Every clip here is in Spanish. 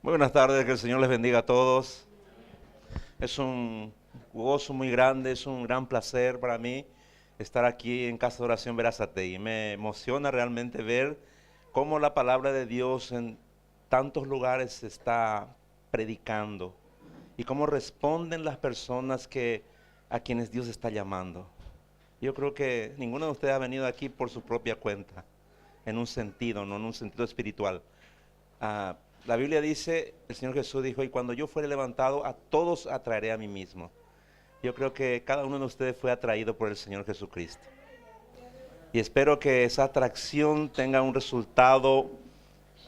Muy buenas tardes, que el Señor les bendiga a todos. Es un gozo muy grande, es un gran placer para mí estar aquí en Casa de Oración Verazategui. Me emociona realmente ver cómo la palabra de Dios en tantos lugares se está predicando y cómo responden las personas a quienes Dios está llamando. Yo creo que ninguno de ustedes ha venido aquí por su propia cuenta, en un sentido, no en un sentido espiritual. La Biblia dice, el Señor Jesús dijo, y cuando yo fuere levantado, a todos atraeré a mí mismo. Yo creo que cada uno de ustedes fue atraído por el Señor Jesucristo. Y espero que esa atracción tenga un resultado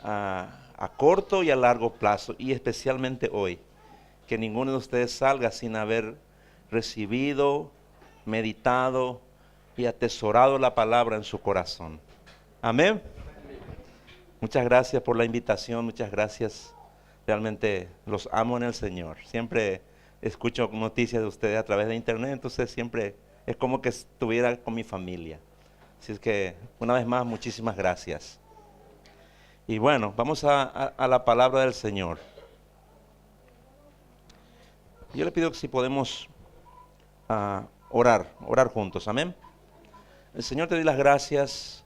a corto y a largo plazo, y especialmente hoy. Que ninguno de ustedes salga sin haber recibido, meditado y atesorado la palabra en su corazón. Amén. Muchas gracias por la invitación, muchas gracias. Realmente los amo en el Señor. Siempre escucho noticias de ustedes a través de internet, entonces siempre es como que estuviera con mi familia. Así es que, una vez más, muchísimas gracias. Y bueno, vamos a la palabra del Señor. Yo le pido que si podemos orar juntos, amén. El Señor, te doy las gracias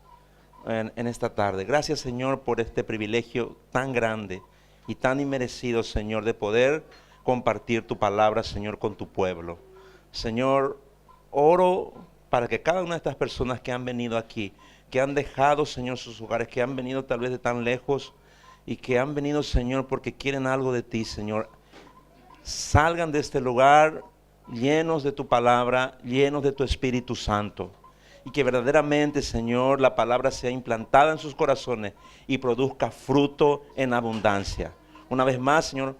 en esta tarde. Gracias, Señor, por este privilegio tan grande y tan inmerecido, Señor, de poder compartir tu palabra, Señor, con tu pueblo. Señor, oro para que cada una de estas personas que han venido aquí, que han dejado, Señor, sus hogares, que han venido tal vez de tan lejos y que han venido, Señor, porque quieren algo de ti, Señor, salgan de este lugar llenos de tu palabra, llenos de tu Espíritu Santo. Y que verdaderamente, Señor, la palabra sea implantada en sus corazones y produzca fruto en abundancia. Una vez más, Señor,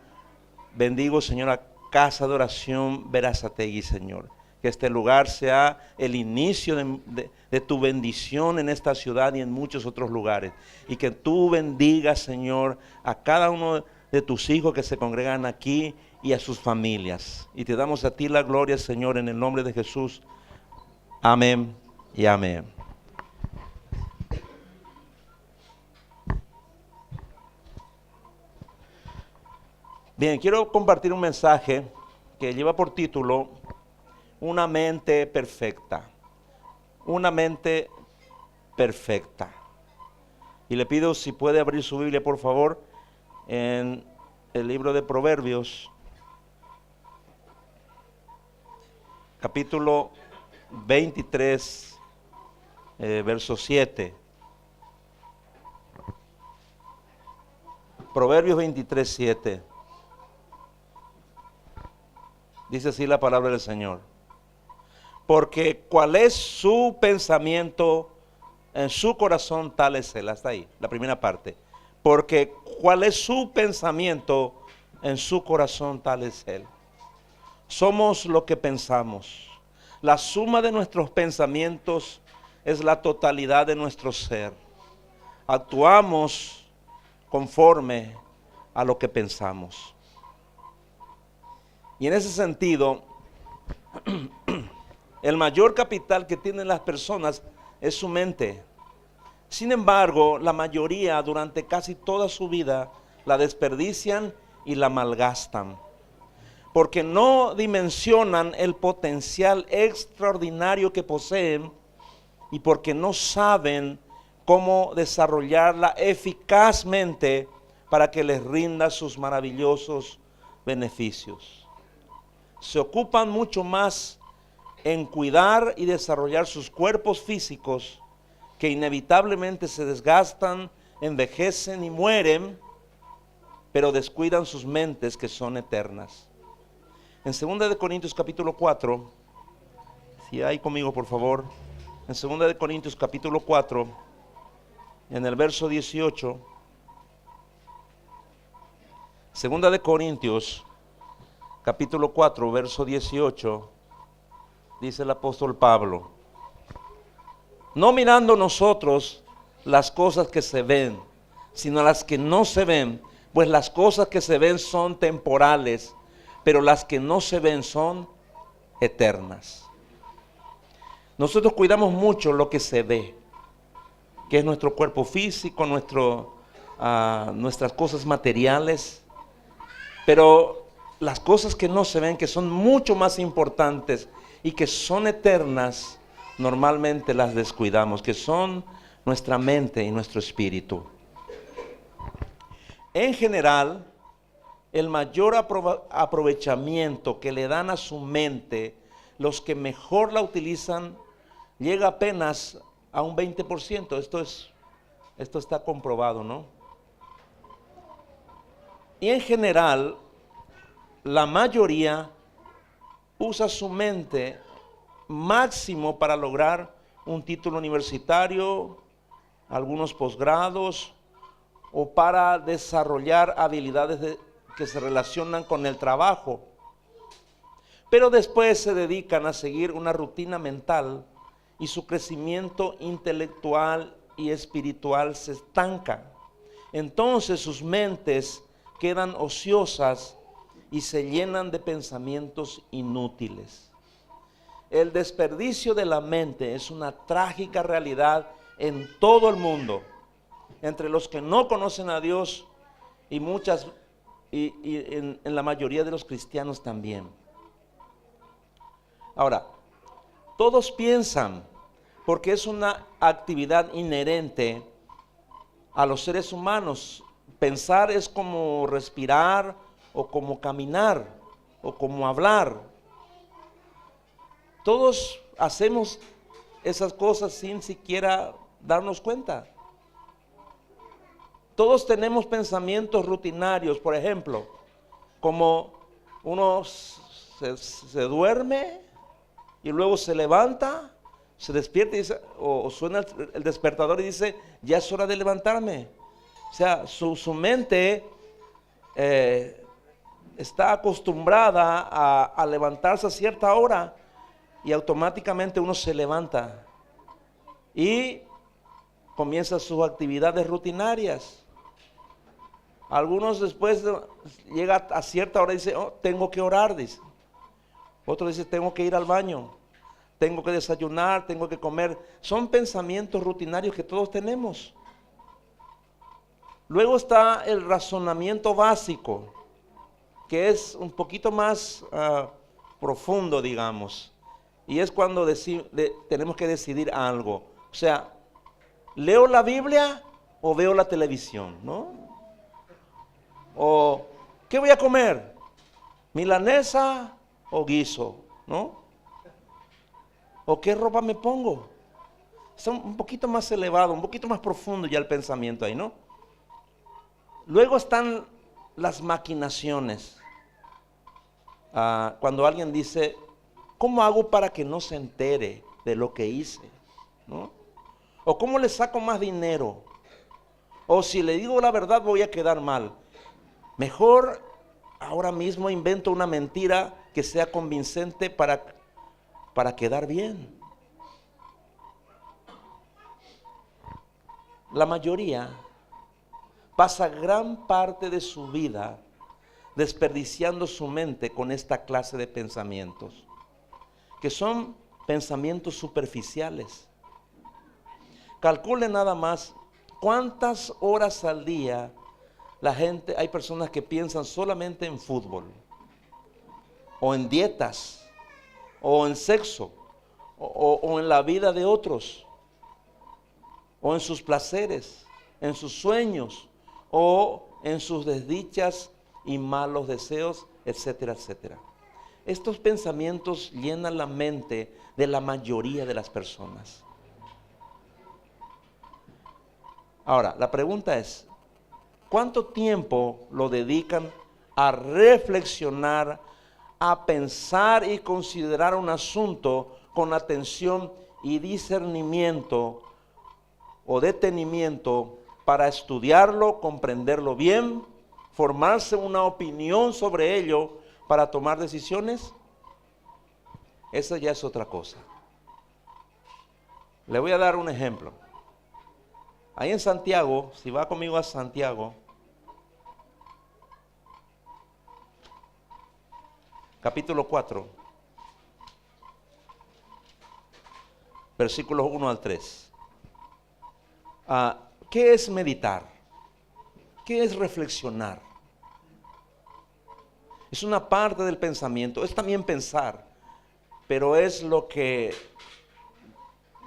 bendigo, Señor, a Casa de Oración Verazategui, Señor. Que este lugar sea el inicio de tu bendición en esta ciudad y en muchos otros lugares. Y que tú bendigas, Señor, a cada uno de tus hijos que se congregan aquí y a sus familias. Y te damos a ti la gloria, Señor, en el nombre de Jesús. Amén y amén. Bien, quiero compartir un mensaje que lleva por título Una mente perfecta. Una mente perfecta. Y le pido si puede abrir su Biblia, por favor, en el libro de Proverbios, capítulo 23, verso 7. Proverbios 23, 7. Dice así la palabra del Señor. Porque cuál es su pensamiento en su corazón, tal es él. Hasta ahí, la primera parte. Porque cuál es su pensamiento en su corazón, tal es él. Somos lo que pensamos. La suma de nuestros pensamientos es la totalidad de nuestro ser. Actuamos conforme a lo que pensamos. Y en ese sentido, el mayor capital que tienen las personas es su mente. Sin embargo, la mayoría durante casi toda su vida la desperdician y la malgastan, porque no dimensionan el potencial extraordinario que poseen y porque no saben cómo desarrollarla eficazmente para que les rinda sus maravillosos beneficios. Se ocupan mucho más en cuidar y desarrollar sus cuerpos físicos, que inevitablemente se desgastan, envejecen y mueren, pero descuidan sus mentes, que son eternas. En 2 Corintios capítulo 4, si hay conmigo por favor, en 2 Corintios capítulo 4, en el verso 18, 2 Corintios capítulo 4, verso 18, dice el apóstol Pablo: no mirando nosotros las cosas que se ven, sino las que no se ven, pues las cosas que se ven son temporales, pero las que no se ven son eternas. Nosotros cuidamos mucho lo que se ve, que es nuestro cuerpo físico, nuestras cosas materiales, Pero las cosas que no se ven, que son mucho más importantes y que son eternas, normalmente las descuidamos, que son nuestra mente y nuestro espíritu. En general, el mayor aprovechamiento que le dan a su mente, los que mejor la utilizan, llega apenas a un 20%. Esto está comprobado, ¿no? Y en general, la mayoría usa su mente máximo para lograr un título universitario, algunos posgrados, o para desarrollar habilidades que se relacionan con el trabajo. Pero después se dedican a seguir una rutina mental y su crecimiento intelectual y espiritual se estanca. Entonces sus mentes quedan ociosas y se llenan de pensamientos inútiles. El desperdicio de la mente es una trágica realidad en todo el mundo, entre los que no conocen a Dios y en la mayoría de los cristianos también. Ahora, todos piensan, porque es una actividad inherente a los seres humanos. Pensar es como respirar, o como caminar, o como hablar. Todos hacemos esas cosas sin siquiera darnos cuenta. Todos tenemos pensamientos rutinarios, por ejemplo, como uno se duerme y luego se levanta, se despierta y dice, o suena el despertador y dice, ya es hora de levantarme. O sea, su mente está acostumbrada a levantarse a cierta hora y automáticamente uno se levanta y comienza sus actividades rutinarias. Algunos después llega a cierta hora y dice, oh, tengo que orar, dice. Otro dice, tengo que ir al baño, tengo que desayunar, tengo que comer. Son pensamientos rutinarios que todos tenemos. Luego está el razonamiento básico, que es un poquito más profundo, digamos. Y es cuando tenemos que decidir algo. O sea, ¿leo la Biblia o veo la televisión? ¿No? O, ¿qué voy a comer? ¿Milanesa o guiso? ¿No? ¿O qué ropa me pongo? Es un poquito más elevado, un poquito más profundo ya el pensamiento ahí, ¿no? Luego están las maquinaciones. Cuando alguien dice, ¿cómo hago para que no se entere de lo que hice? ¿No? O ¿cómo le saco más dinero? O si le digo la verdad voy a quedar mal. Mejor ahora mismo invento una mentira que sea convincente para quedar bien. La mayoría pasa gran parte de su vida desperdiciando su mente con esta clase de pensamientos, que son pensamientos superficiales. Calcule nada más cuántas horas al día hay personas que piensan solamente en fútbol, o en dietas, o en sexo, o en la vida de otros, o en sus placeres, en sus sueños, o en sus desdichas y malos deseos, etcétera, etcétera. Estos pensamientos llenan la mente de la mayoría de las personas. Ahora, la pregunta es, ¿cuánto tiempo lo dedican a reflexionar, a pensar y considerar un asunto con atención y discernimiento o detenimiento para estudiarlo, comprenderlo bien, formarse una opinión sobre ello para tomar decisiones? Esa ya es otra cosa. Le voy a dar un ejemplo. Ahí en Santiago, si va conmigo a Santiago, capítulo 4, versículos 1 al 3. ¿Qué es meditar? ¿Qué es reflexionar? Es una parte del pensamiento, es también pensar, pero es lo que,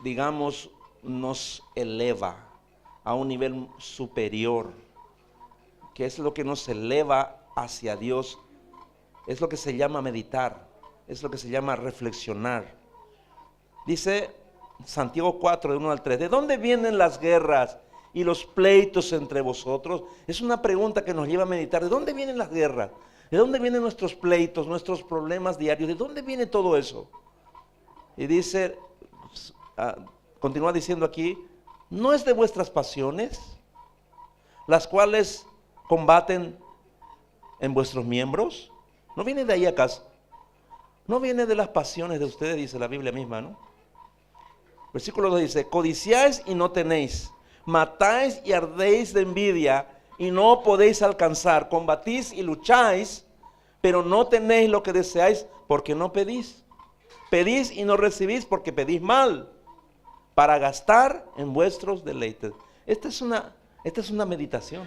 digamos, nos eleva a un nivel superior, que es lo que nos eleva hacia Dios, es lo que se llama meditar, es lo que se llama reflexionar. Dice Santiago 4, de 1 al 3, ¿de dónde vienen las guerras y los pleitos entre vosotros? Es una pregunta que nos lleva a meditar. ¿De dónde vienen las guerras? ¿De dónde vienen nuestros pleitos, nuestros problemas diarios? ¿De dónde viene todo eso? Y dice, continúa diciendo aquí, ¿no es de vuestras pasiones, las cuales combaten en vuestros miembros? ¿No viene de ahí acaso? No viene de las pasiones de ustedes, dice la Biblia misma, ¿no? Versículo 2 dice, codiciáis y no tenéis, matáis y ardéis de envidia y no podéis alcanzar, combatís y lucháis, pero no tenéis lo que deseáis porque no pedís. Pedís y no recibís porque pedís mal, para gastar en vuestros deleites. Esta es una meditación.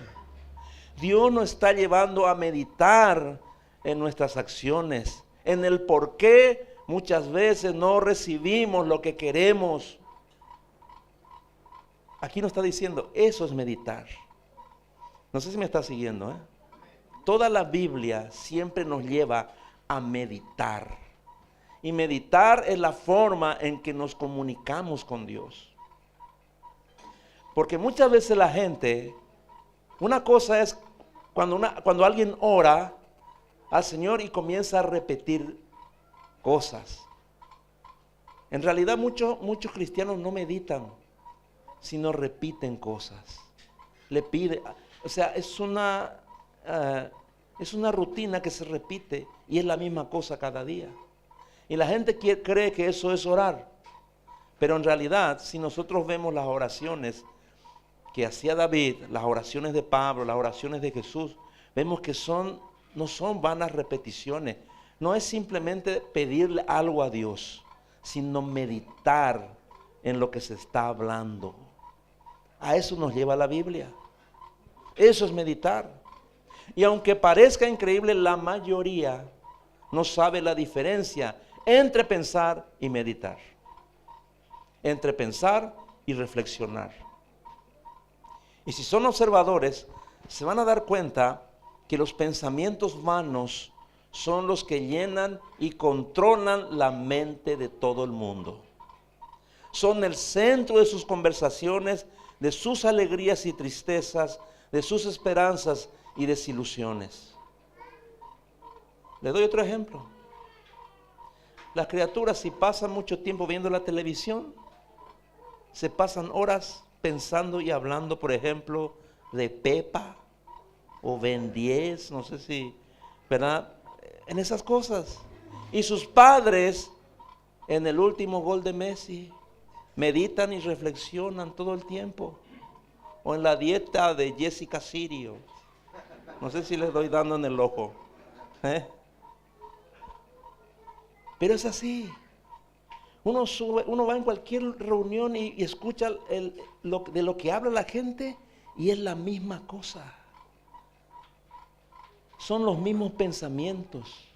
Dios nos está llevando a meditar en nuestras acciones, en el por qué muchas veces no recibimos lo que queremos. Aquí nos está diciendo, eso es meditar. No sé si me está siguiendo, ¿eh? Toda la Biblia siempre nos lleva a meditar. Y meditar es la forma en que nos comunicamos con Dios. Porque muchas veces la gente, una cosa es cuando alguien ora al Señor y comienza a repetir cosas. En realidad muchos cristianos no meditan, sino repiten cosas. Le pide, o sea, es una rutina que se repite y es la misma cosa cada día. Y la gente cree que eso es orar. Pero en realidad, si nosotros vemos las oraciones que hacía David, las oraciones de Pablo, las oraciones de Jesús, vemos que no son vanas repeticiones. No es simplemente pedirle algo a Dios, sino meditar en lo que se está hablando. A eso nos lleva la Biblia. Eso es meditar. Y aunque parezca increíble, la mayoría no sabe la diferencia entre pensar y meditar, entre pensar y reflexionar. Y si son observadores, se van a dar cuenta que los pensamientos vanos son los que llenan y controlan la mente de todo el mundo. Son el centro de sus conversaciones, de sus alegrías y tristezas, de sus esperanzas y desilusiones. Le doy otro ejemplo. Las criaturas, si pasan mucho tiempo viendo la televisión, se pasan horas pensando y hablando, por ejemplo, de Pepa o Ben 10, no sé si, ¿verdad? En esas cosas. Y sus padres, en el último gol de Messi, meditan y reflexionan todo el tiempo. O en la dieta de Jessica Sirio. No sé si les doy dando en el ojo. Pero es así. Uno va en cualquier reunión y escucha de lo que habla la gente y es la misma cosa. Son los mismos pensamientos.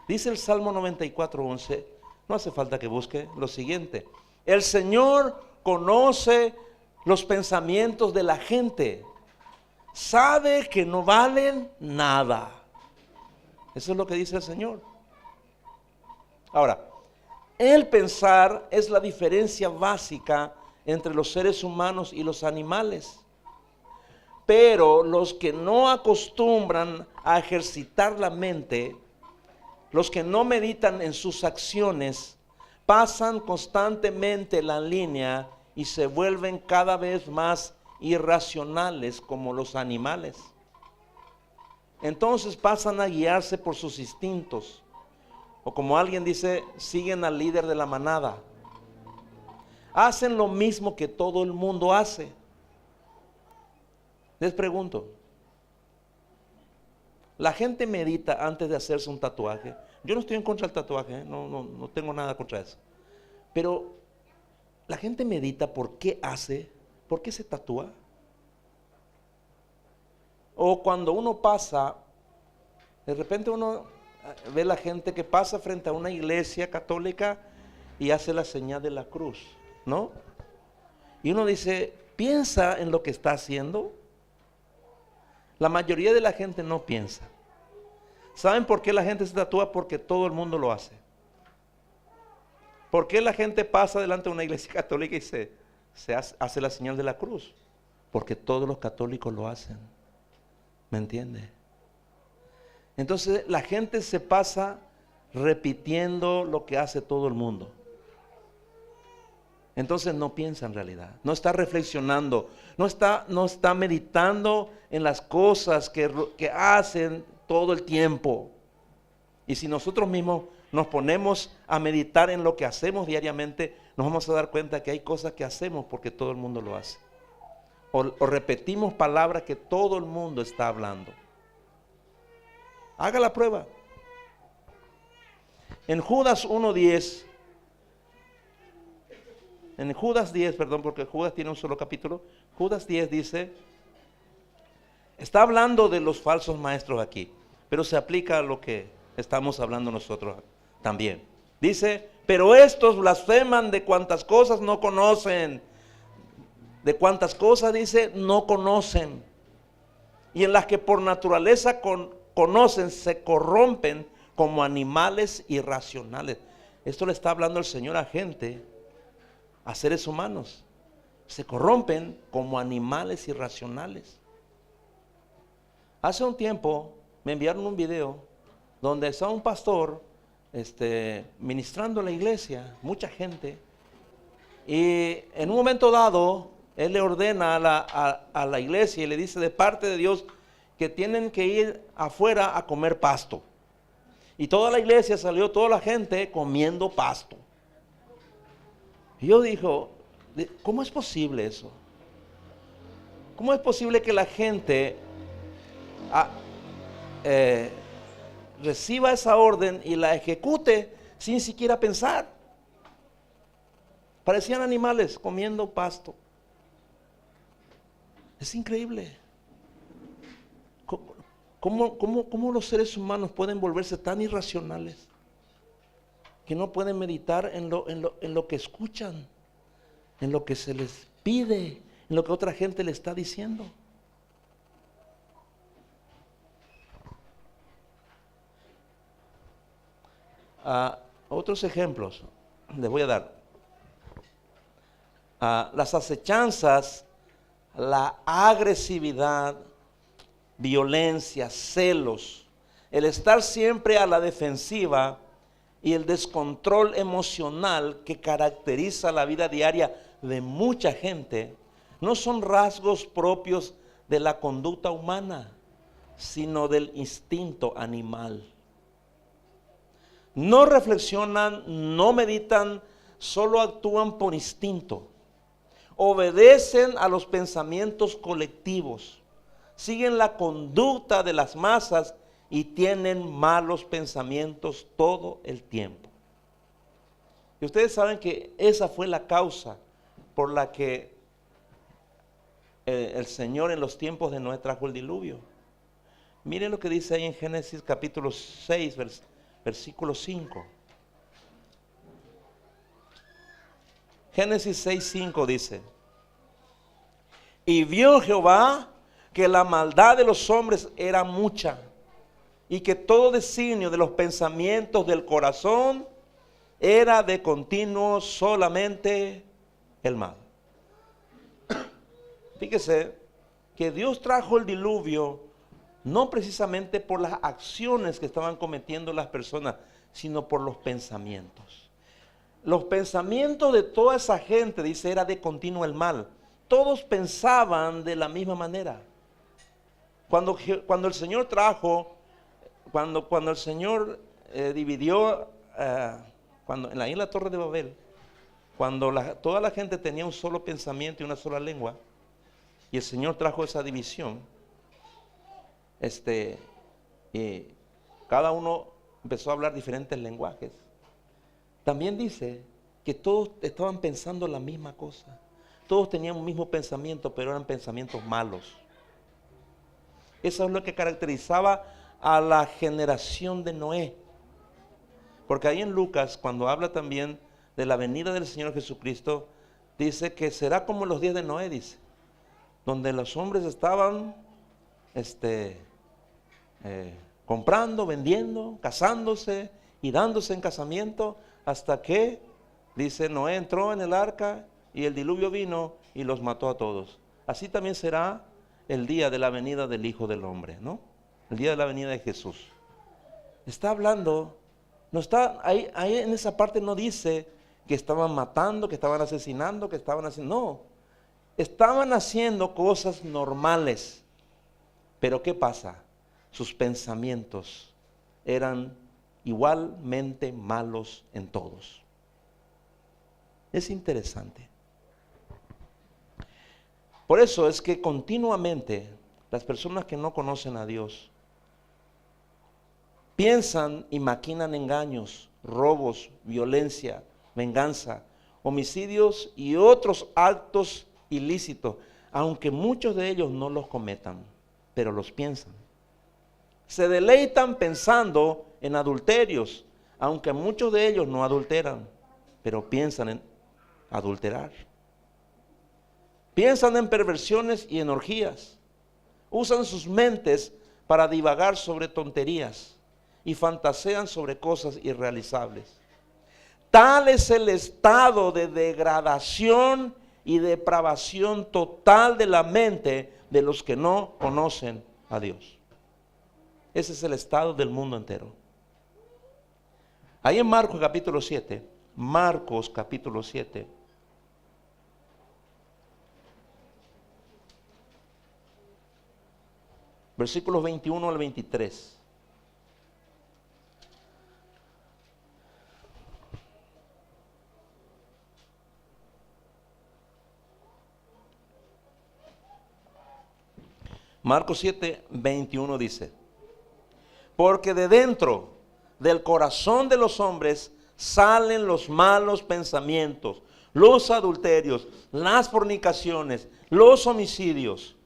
Dice el Salmo 94:11, no hace falta que busque lo siguiente. El Señor conoce los pensamientos de la gente. Sabe que no valen nada. Eso es lo que dice el Señor. Ahora, el pensar es la diferencia básica entre los seres humanos y los animales. Pero los que no acostumbran a ejercitar la mente, los que no meditan en sus acciones, pasan constantemente la línea y se vuelven cada vez más irracionales como los animales. Entonces pasan a guiarse por sus instintos. O como alguien dice, siguen al líder de la manada. Hacen lo mismo que todo el mundo hace. Les pregunto, la gente medita antes de hacerse un tatuaje. Yo no estoy en contra del tatuaje, no tengo nada contra eso. Pero la gente medita por qué se tatúa. O cuando uno pasa De repente uno ve la gente que pasa frente a una iglesia católica y hace la señal de la cruz, ¿no? Y uno dice, piensa en lo que está haciendo. La mayoría de la gente no piensa. ¿Saben por qué la gente se tatúa? Porque todo el mundo lo hace. ¿Por qué la gente pasa delante de una iglesia católica y hace la señal de la cruz? Porque todos los católicos lo hacen. ¿Me entiende? Entonces la gente se pasa repitiendo lo que hace todo el mundo. Entonces no piensa en realidad, no está reflexionando, no está meditando en las cosas que hacen todo el tiempo. Y si nosotros mismos nos ponemos a meditar en lo que hacemos diariamente, nos vamos a dar cuenta que hay cosas que hacemos porque todo el mundo lo hace. O repetimos palabras que todo el mundo está hablando. Haga la prueba. En Judas 1:10, en Judas 10, perdón, porque Judas tiene un solo capítulo. Judas 10 dice, está hablando de los falsos maestros aquí, pero se aplica a lo que estamos hablando nosotros también. Dice, pero estos blasfeman de cuantas cosas no conocen. De cuantas cosas, dice, no conocen. Y en las que por naturaleza conocen, se corrompen como animales irracionales. Esto le está hablando el Señor a gente, a seres humanos. Se corrompen como animales irracionales. Hace un tiempo me enviaron un video donde estaba un pastor ministrando en la iglesia, mucha gente, y en un momento dado él le ordena a la iglesia y le dice de parte de Dios que tienen que ir afuera a comer pasto. Y toda la iglesia salió, toda la gente comiendo pasto. Y yo digo, ¿cómo es posible eso? ¿Cómo es posible que la gente reciba esa orden y la ejecute sin siquiera pensar? Parecían animales comiendo pasto. Es increíble. ¿Cómo los seres humanos pueden volverse tan irracionales que no pueden meditar en lo que escuchan, en lo que se les pide, en lo que otra gente le está diciendo? Otros ejemplos les voy a dar. Las acechanzas, la agresividad, violencia, celos, el estar siempre a la defensiva y el descontrol emocional que caracteriza la vida diaria de mucha gente, no son rasgos propios de la conducta humana, sino del instinto animal. No reflexionan, no meditan, solo actúan por instinto. Obedecen a los pensamientos colectivos, siguen la conducta de las masas y tienen malos pensamientos todo el tiempo. Y ustedes saben que esa fue la causa por la que el Señor en los tiempos de Noé trajo el diluvio. Miren lo que dice ahí en Génesis capítulo 6, versículo 5. Génesis 6:5 dice: y vio Jehová que la maldad de los hombres era mucha, y que todo designio de los pensamientos del corazón era de continuo solamente el mal. Fíjese que Dios trajo el diluvio no precisamente por las acciones que estaban cometiendo las personas, sino por los pensamientos. Los pensamientos de toda esa gente, dice, era de continuo el mal. Todos pensaban de la misma manera. Cuando el Señor trajo, cuando el Señor dividió, en la isla Torre de Babel, cuando toda la gente tenía un solo pensamiento y una sola lengua, y el Señor trajo esa división, y cada uno empezó a hablar diferentes lenguajes. También dice que todos estaban pensando la misma cosa. Todos tenían un mismo pensamiento, pero eran pensamientos malos. Eso es lo que caracterizaba a la generación de Noé. Porque ahí en Lucas, cuando habla también de la venida del Señor Jesucristo, dice que será como los días de Noé, dice, donde los hombres estaban comprando, vendiendo, casándose y dándose en casamiento, hasta que, dice, Noé entró en el arca y el diluvio vino y los mató a todos. Así también será el día de la venida del Hijo del Hombre, ¿no? El día de la venida de Jesús. Está hablando, no está, ahí en esa parte no dice que estaban matando, que estaban asesinando, que estaban haciendo, no. Estaban haciendo cosas normales. Pero ¿qué pasa? Sus pensamientos eran igualmente malos en todos. Es interesante. Por eso es que continuamente las personas que no conocen a Dios piensan y maquinan engaños, robos, violencia, venganza, homicidios y otros actos ilícitos, aunque muchos de ellos no los cometan, pero los piensan. Se deleitan pensando en adulterios, aunque muchos de ellos no adulteran, pero piensan en adulterar. Piensan en perversiones y en orgías. Usan sus mentes para divagar sobre tonterías y fantasean sobre cosas irrealizables. Tal es el estado de degradación y depravación total de la mente de los que no conocen a Dios. Ese es el estado del mundo entero. Ahí en Marcos capítulo 7, versículos 21 al 23. Marcos 7, 21 dice: porque de dentro del corazón de los hombres salen los malos pensamientos, los adulterios, las fornicaciones, los homicidios,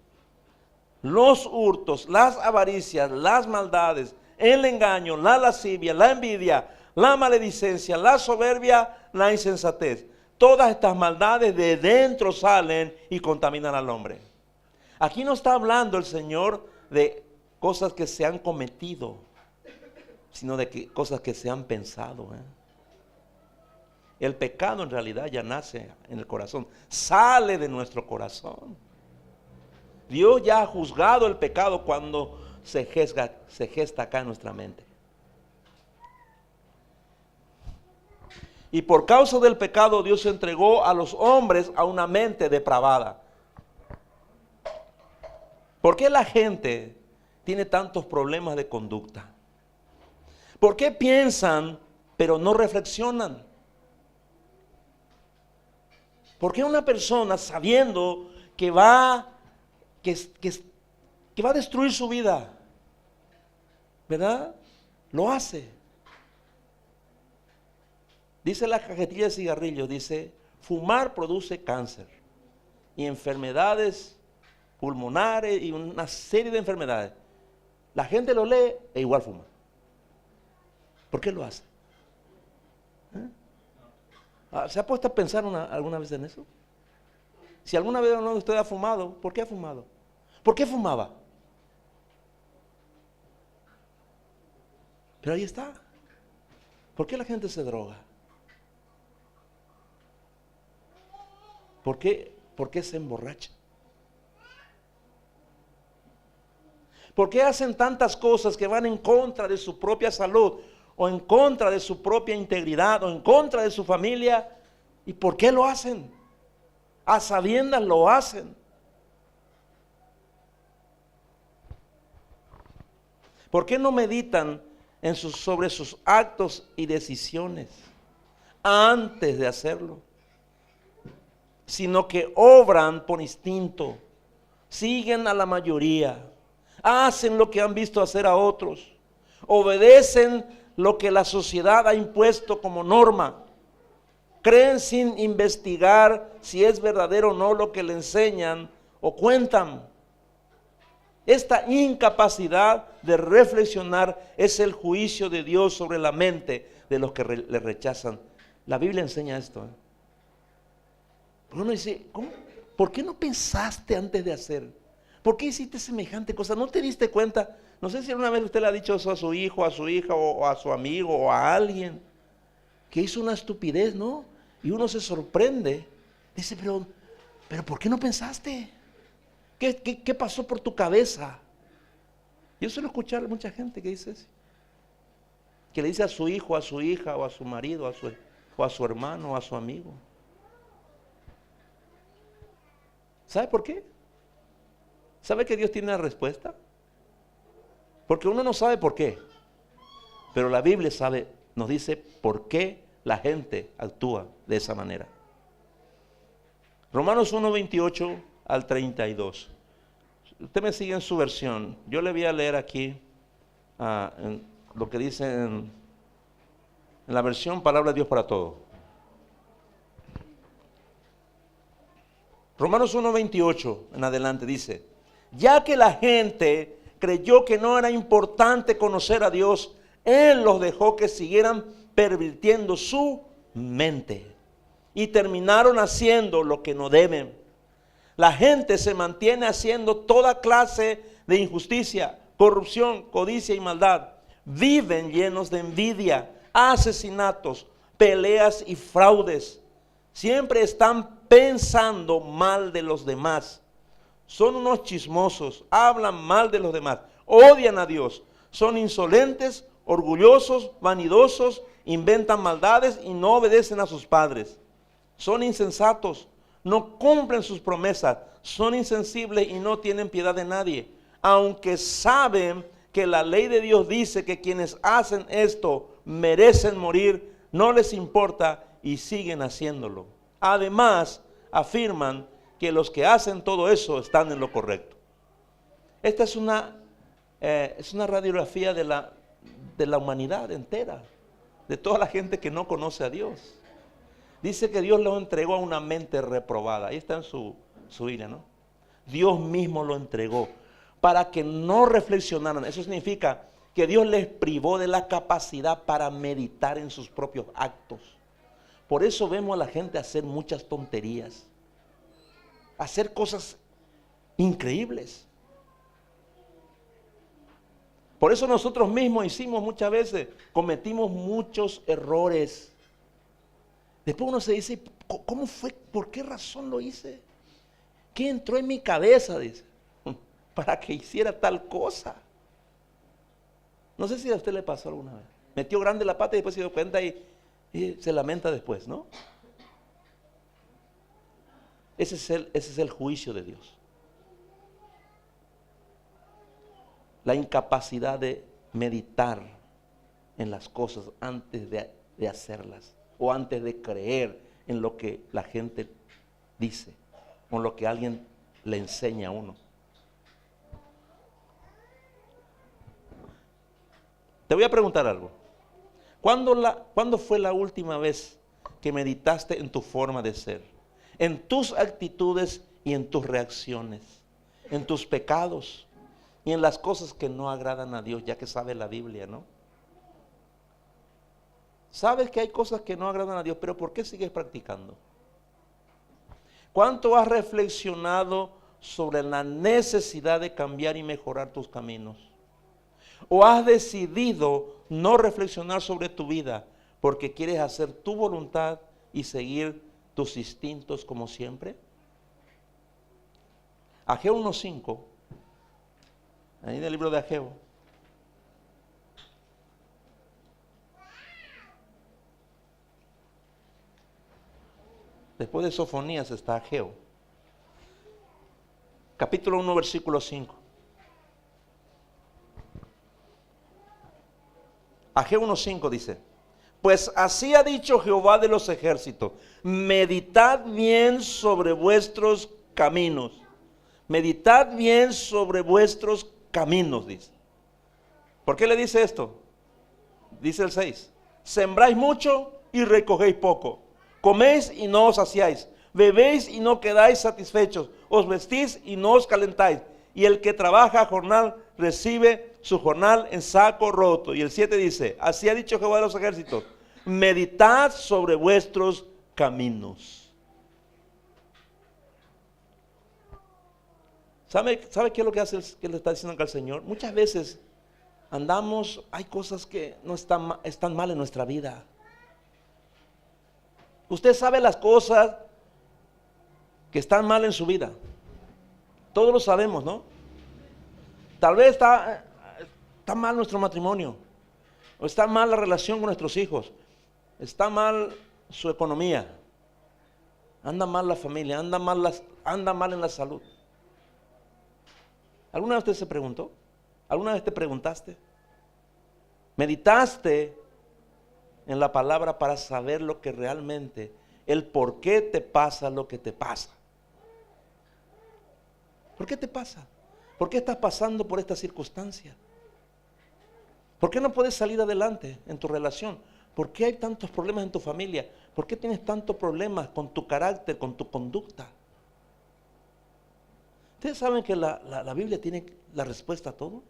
los hurtos, las avaricias, las maldades, el engaño, la lascivia, la envidia, la maledicencia, la soberbia, la insensatez. Todas estas maldades de dentro salen y contaminan al hombre. Aquí no está hablando el Señor de cosas que se han cometido, sino de cosas que se han pensado. El pecado en realidad ya nace en el corazón, sale de nuestro corazón. Dios ya ha juzgado el pecado cuando se gesta acá en nuestra mente. Y por causa del pecado Dios entregó a los hombres a una mente depravada. ¿Por qué la gente tiene tantos problemas de conducta? ¿Por qué piensan pero no reflexionan? ¿Por qué una persona sabiendo que va a destruir su vida, ¿verdad?, lo hace? Dice la cajetilla de cigarrillos, dice: fumar produce cáncer y enfermedades pulmonares y una serie de enfermedades. La gente lo lee e igual fuma. ¿Por qué lo hace? ¿Se ha puesto a pensar alguna vez en eso? Si alguna vez uno de ustedes ha fumado, ¿por qué ha fumado? ¿Por qué fumaba? Pero ahí está. ¿Por qué la gente se droga? ¿Por qué se emborracha? ¿Por qué hacen tantas cosas que van en contra de su propia salud, o en contra de su propia integridad, o en contra de su familia? ¿Y por qué lo hacen? A sabiendas lo hacen. ¿Por qué no meditan sobre sus actos y decisiones antes de hacerlo? Sino que obran por instinto, siguen a la mayoría, hacen lo que han visto hacer a otros, obedecen lo que la sociedad ha impuesto como norma, creen sin investigar si es verdadero o no lo que le enseñan o cuentan. Esta incapacidad de reflexionar es el juicio de Dios sobre la mente de los que le rechazan. La Biblia enseña esto. Uno dice, ¿cómo? ¿Por qué no pensaste antes de hacer? ¿Por qué hiciste semejante cosa? ¿No te diste cuenta? No sé si alguna vez usted le ha dicho eso a su hijo, a su hija, o a su amigo, o a alguien que hizo una estupidez, ¿no? Y uno se sorprende. Dice, pero ¿por qué no pensaste? ¿Qué pasó por tu cabeza? Yo suelo escuchar a mucha gente que dice eso. Que le dice a su hijo, a su hija, o a su marido, o a su hermano, o a su amigo. ¿Sabe por qué? ¿Sabe que Dios tiene la respuesta? Porque uno no sabe por qué. Pero la Biblia sabe, nos dice por qué la gente actúa de esa manera. Romanos 1:28 al 32. Usted me sigue en su versión. Yo le voy a leer aquí lo que dice en la versión Palabra de Dios para Todos. Romanos 1:28 en adelante dice: ya que la gente creyó que no era importante conocer a Dios, Él los dejó que siguieran pervirtiendo su mente y terminaron haciendo lo que no deben. La gente se mantiene haciendo toda clase de injusticia, corrupción, codicia y maldad. Viven llenos de envidia, asesinatos, peleas y fraudes. Siempre están pensando mal de los demás. Son unos chismosos, hablan mal de los demás, odian a Dios, son insolentes, orgullosos, vanidosos, inventan maldades y no obedecen a sus padres. Son insensatos, no cumplen sus promesas, son insensibles y no tienen piedad de nadie. Aunque saben que la ley de Dios dice que quienes hacen esto merecen morir, no les importa y siguen haciéndolo. Además, afirman que los que hacen todo eso están en lo correcto. Esta es una radiografía de la humanidad entera, de toda la gente que no conoce a Dios. Dice que Dios los entregó a una mente reprobada. Ahí está en su Biblia, ¿no? Dios mismo lo entregó para que no reflexionaran. Eso significa que Dios les privó de la capacidad para meditar en sus propios actos. Por eso vemos a la gente hacer muchas tonterías, hacer cosas increíbles. Por eso nosotros mismos hicimos muchas veces, cometimos muchos errores. Después uno se dice, ¿cómo fue? ¿Por qué razón lo hice? ¿Qué entró en mi cabeza? Dice, para que hiciera tal cosa. No sé si a usted le pasó alguna vez. Metió grande la pata y después se dio cuenta y se lamenta después, ¿no? Ese es el juicio de Dios. La incapacidad de meditar en las cosas antes de hacerlas, o antes de creer en lo que la gente dice, o lo que alguien le enseña a uno. Te voy a preguntar algo. ¿Cuándo fue la última vez que meditaste en tu forma de ser, en tus actitudes y en tus reacciones, en tus pecados y en las cosas que no agradan a Dios, ya que sabe la Biblia, ¿no? Sabes que hay cosas que no agradan a Dios, pero ¿por qué sigues practicando? ¿Cuánto has reflexionado sobre la necesidad de cambiar y mejorar tus caminos? ¿O has decidido no reflexionar sobre tu vida porque quieres hacer tu voluntad y seguir tus instintos como siempre? Ageo 1:5, ahí en el libro de Ageo. Después de Sofonías está Ageo. Capítulo 1, versículo 5. Ageo 1:5 dice: pues así ha dicho Jehová de los ejércitos, meditad bien sobre vuestros caminos. Meditad bien sobre vuestros caminos, dice. ¿Por qué le dice esto? Dice el 6. Sembráis mucho y recogéis poco. Coméis y no os saciáis. Bebéis y no quedáis satisfechos. Os vestís y no os calentáis. Y el que trabaja a jornal recibe su jornal en saco roto. Y el 7 dice, así ha dicho Jehová de los ejércitos, meditad sobre vuestros caminos. ¿Sabe qué es lo que hace, que le está diciendo acá al Señor? Muchas veces andamos, hay cosas que no están mal en nuestra vida. Usted sabe las cosas que están mal en su vida. Todos lo sabemos, ¿no? Tal vez está mal nuestro matrimonio, o está mal la relación con nuestros hijos, está mal su economía, anda mal la familia, anda mal en la salud. ¿Alguna vez usted se preguntó? ¿Alguna vez te preguntaste? ¿Meditaste en la palabra para saber lo que realmente, el por qué te pasa lo que te pasa? ¿Por qué te pasa? ¿Por qué estás pasando por esta circunstancia? ¿Por qué no puedes salir adelante en tu relación? ¿Por qué hay tantos problemas en tu familia? ¿Por qué tienes tantos problemas con tu carácter, con tu conducta? Ustedes saben que la Biblia tiene la respuesta a todo.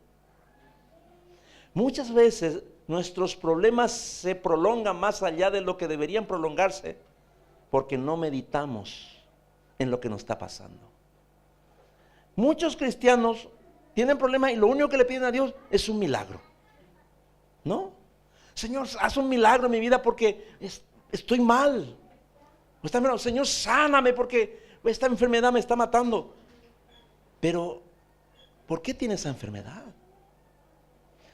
Muchas veces nuestros problemas se prolongan más allá de lo que deberían prolongarse porque no meditamos en lo que nos está pasando. Muchos cristianos tienen problemas y lo único que le piden a Dios es un milagro. ¿No? Señor, haz un milagro en mi vida porque estoy mal. Señor, sáname porque esta enfermedad me está matando. Pero, ¿por qué tiene esa enfermedad?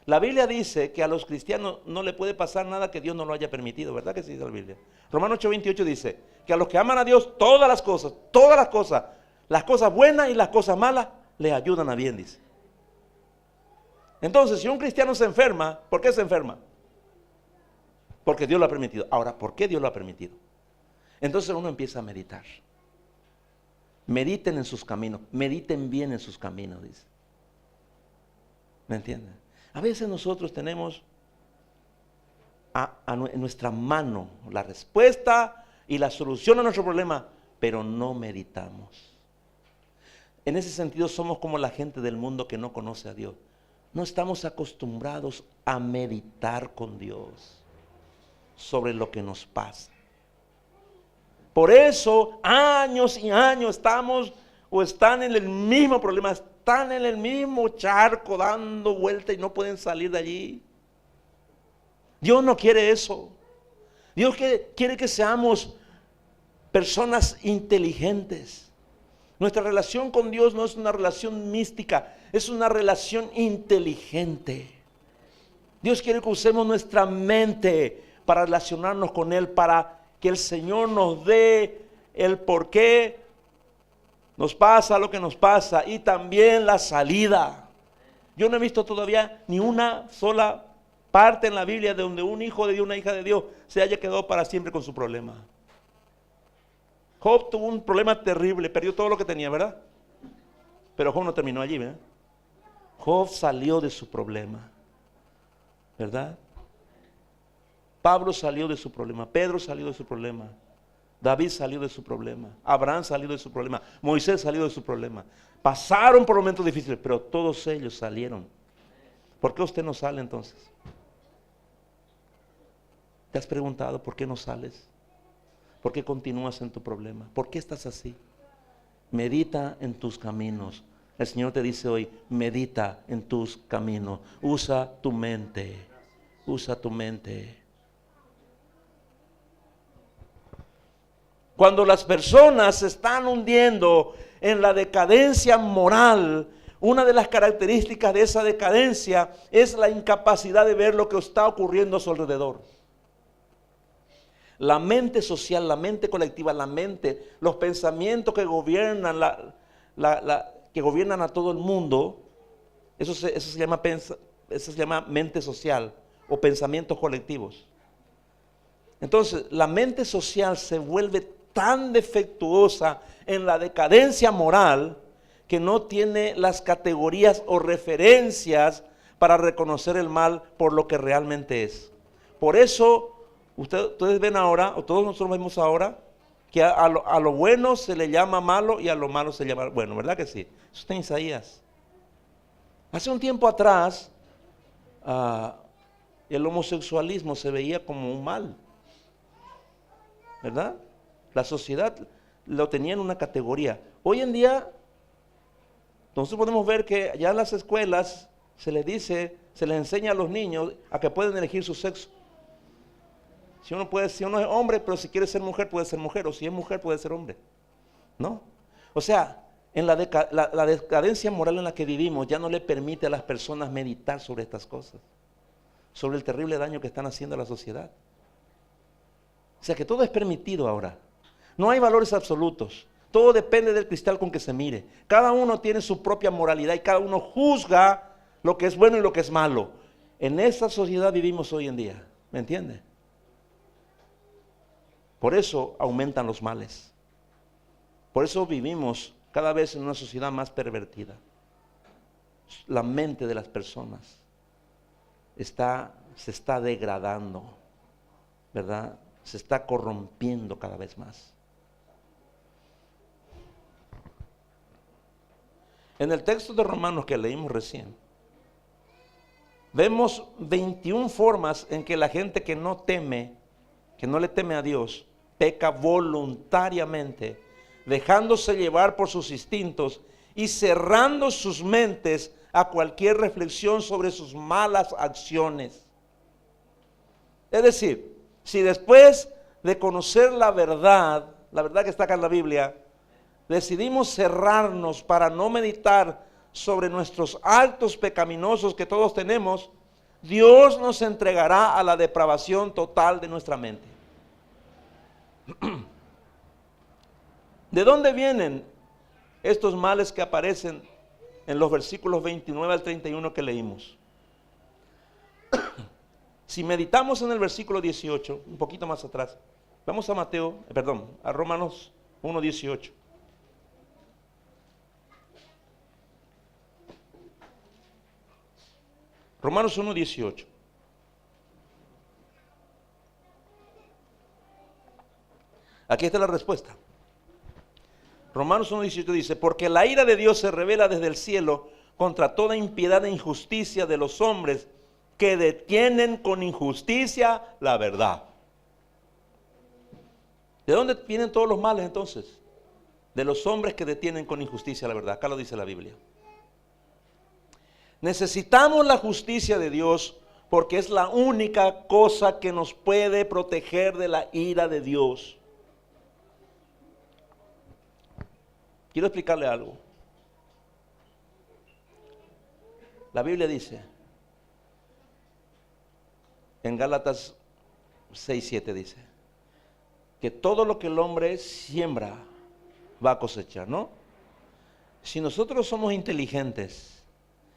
La Biblia dice que a los cristianos no le puede pasar nada que Dios no lo haya permitido, ¿verdad que sí dice la Biblia? Romanos 8:28 dice que a los que aman a Dios, todas las cosas buenas y las cosas malas, les ayudan a bien, dice. Entonces, si un cristiano se enferma, ¿por qué se enferma? Porque Dios lo ha permitido. Ahora, ¿por qué Dios lo ha permitido? Entonces uno empieza a meditar. Mediten en sus caminos, mediten bien en sus caminos, dice. ¿Me entienden? A veces nosotros tenemos en nuestra mano la respuesta y la solución a nuestro problema, pero no meditamos. En ese sentido somos como la gente del mundo que no conoce a Dios. No estamos acostumbrados a meditar con Dios sobre lo que nos pasa. Por eso años y años están en el mismo problema, están en el mismo charco dando vuelta y no pueden salir de allí. Dios no quiere eso. Dios quiere que seamos personas inteligentes. Nuestra relación con Dios no es una relación mística, es una relación inteligente. Dios quiere que usemos nuestra mente para relacionarnos con Él, para que el Señor nos dé el por qué nos pasa lo que nos pasa y también la salida. Yo no he visto todavía ni una sola parte en la Biblia de donde un hijo de Dios, una hija de Dios se haya quedado para siempre con su problema. Job tuvo un problema terrible, perdió todo lo que tenía, ¿verdad? Pero Job no terminó allí, ¿verdad? Job salió de su problema, ¿verdad? Pablo salió de su problema, Pedro salió de su problema, David salió de su problema, Abraham salió de su problema, Moisés salió de su problema. Pasaron por momentos difíciles, pero todos ellos salieron. ¿Por qué usted no sale entonces? ¿Te has preguntado por qué no sales? ¿Por qué continúas en tu problema? ¿Por qué estás así? Medita en tus caminos. El Señor te dice hoy, medita en tus caminos. Usa tu mente. Usa tu mente. Cuando las personas se están hundiendo en la decadencia moral, una de las características de esa decadencia es la incapacidad de ver lo que está ocurriendo a su alrededor. La mente social, la mente colectiva, los pensamientos que gobiernan que gobiernan a todo el mundo, eso se llama mente social o pensamientos colectivos. Entonces, la mente social se vuelve tan defectuosa en la decadencia moral que no tiene las categorías o referencias para reconocer el mal por lo que realmente es. Por eso ustedes ven ahora, o todos nosotros vemos ahora, que a lo bueno se le llama malo y a lo malo se llama bueno, ¿verdad que sí? Eso está en Isaías. Hace un tiempo atrás el homosexualismo se veía como un mal, ¿verdad? La sociedad lo tenía en una categoría. Hoy en día, nosotros podemos ver que ya en las escuelas se les dice, se les enseña a los niños a que pueden elegir su sexo. Si uno es hombre, pero si quiere ser mujer, puede ser mujer, o si es mujer, puede ser hombre, ¿no? O sea, en la decadencia moral en la que vivimos ya no le permite a las personas meditar sobre estas cosas, sobre el terrible daño que están haciendo a la sociedad. O sea que todo es permitido ahora. No hay valores absolutos. Todo depende del cristal con que se mire. Cada uno tiene su propia moralidad y cada uno juzga lo que es bueno y lo que es malo. En esa sociedad vivimos hoy en día. ¿Me entiende? Por eso aumentan los males. Por eso vivimos cada vez en una sociedad más pervertida. La mente de las personas se está degradando, ¿verdad? Se está corrompiendo cada vez más. En el texto de Romanos que leímos recién, vemos 21 formas en que la gente que no le teme a Dios, peca voluntariamente, dejándose llevar por sus instintos y cerrando sus mentes a cualquier reflexión sobre sus malas acciones. Es decir, si después de conocer la verdad que está acá en la Biblia, decidimos cerrarnos para no meditar sobre nuestros actos pecaminosos que todos tenemos, Dios nos entregará a la depravación total de nuestra mente. ¿De dónde vienen estos males que aparecen en los versículos 29 al 31 que leímos? Si meditamos en el versículo 18, un poquito más atrás, vamos a Romanos 1:18. Romanos 1:18. Aquí está la respuesta. Romanos 1:18 dice: porque la ira de Dios se revela desde el cielo contra toda impiedad e injusticia de los hombres que detienen con injusticia la verdad. ¿De dónde vienen todos los males entonces? De los hombres que detienen con injusticia la verdad. Acá lo dice la Biblia. Necesitamos la justicia de Dios porque es la única cosa que nos puede proteger de la ira de Dios. Quiero explicarle algo. La Biblia dice en Gálatas 6:7 dice que todo lo que el hombre siembra va a cosechar, ¿no? Si nosotros somos inteligentes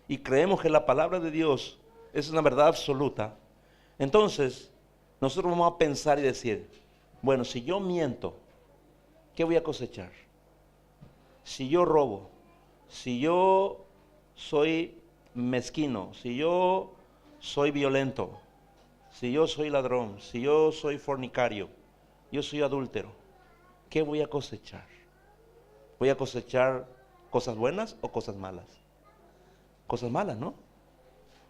y creemos que la palabra de Dios es una verdad absoluta, entonces nosotros vamos a pensar y decir, bueno, si yo miento, ¿qué voy a cosechar? Si yo robo, si yo soy mezquino, si yo soy violento, si yo soy ladrón, si yo soy fornicario, yo soy adúltero, ¿qué voy a cosechar? ¿Voy a cosechar cosas buenas o cosas malas? Cosas malas, ¿no?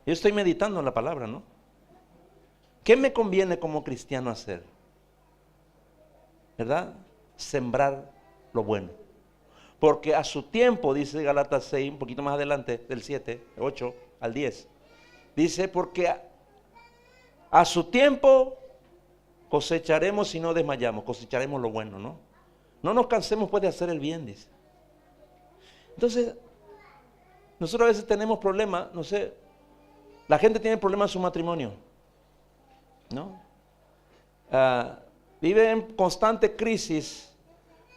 Yo estoy meditando en la palabra, ¿no? ¿Qué me conviene como cristiano hacer? ¿Verdad? Sembrar lo bueno. Porque a su tiempo, dice Gálatas 6, un poquito más adelante, del 7, 8 al 10, dice, porque a su tiempo cosecharemos si no desmayamos, cosecharemos lo bueno, ¿no? No nos cansemos pues de hacer el bien, dice. Entonces, nosotros a veces tenemos problemas, no sé, la gente tiene problemas en su matrimonio, ¿no? Vive en constante crisis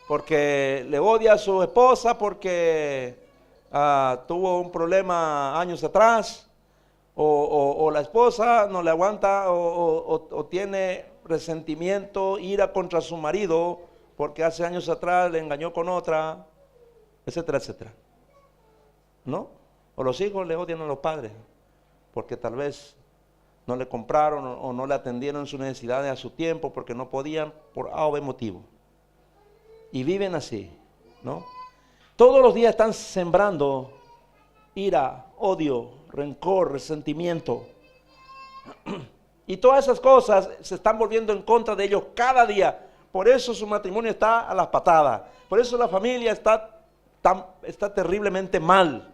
porque le odia a su esposa, porque tuvo un problema años atrás, o la esposa no le aguanta, o tiene resentimiento, ira contra su marido, porque hace años atrás le engañó con otra, etcétera, etcétera, ¿no? O los hijos le odian a los padres, porque tal vez no le compraron o no le atendieron sus necesidades a su tiempo, porque no podían por A o B motivo. Y viven así, ¿no? Todos los días están sembrando ira, odio, rencor, resentimiento. Y todas esas cosas se están volviendo en contra de ellos cada día. Por eso su matrimonio está a las patadas. Por eso la familia está terriblemente mal.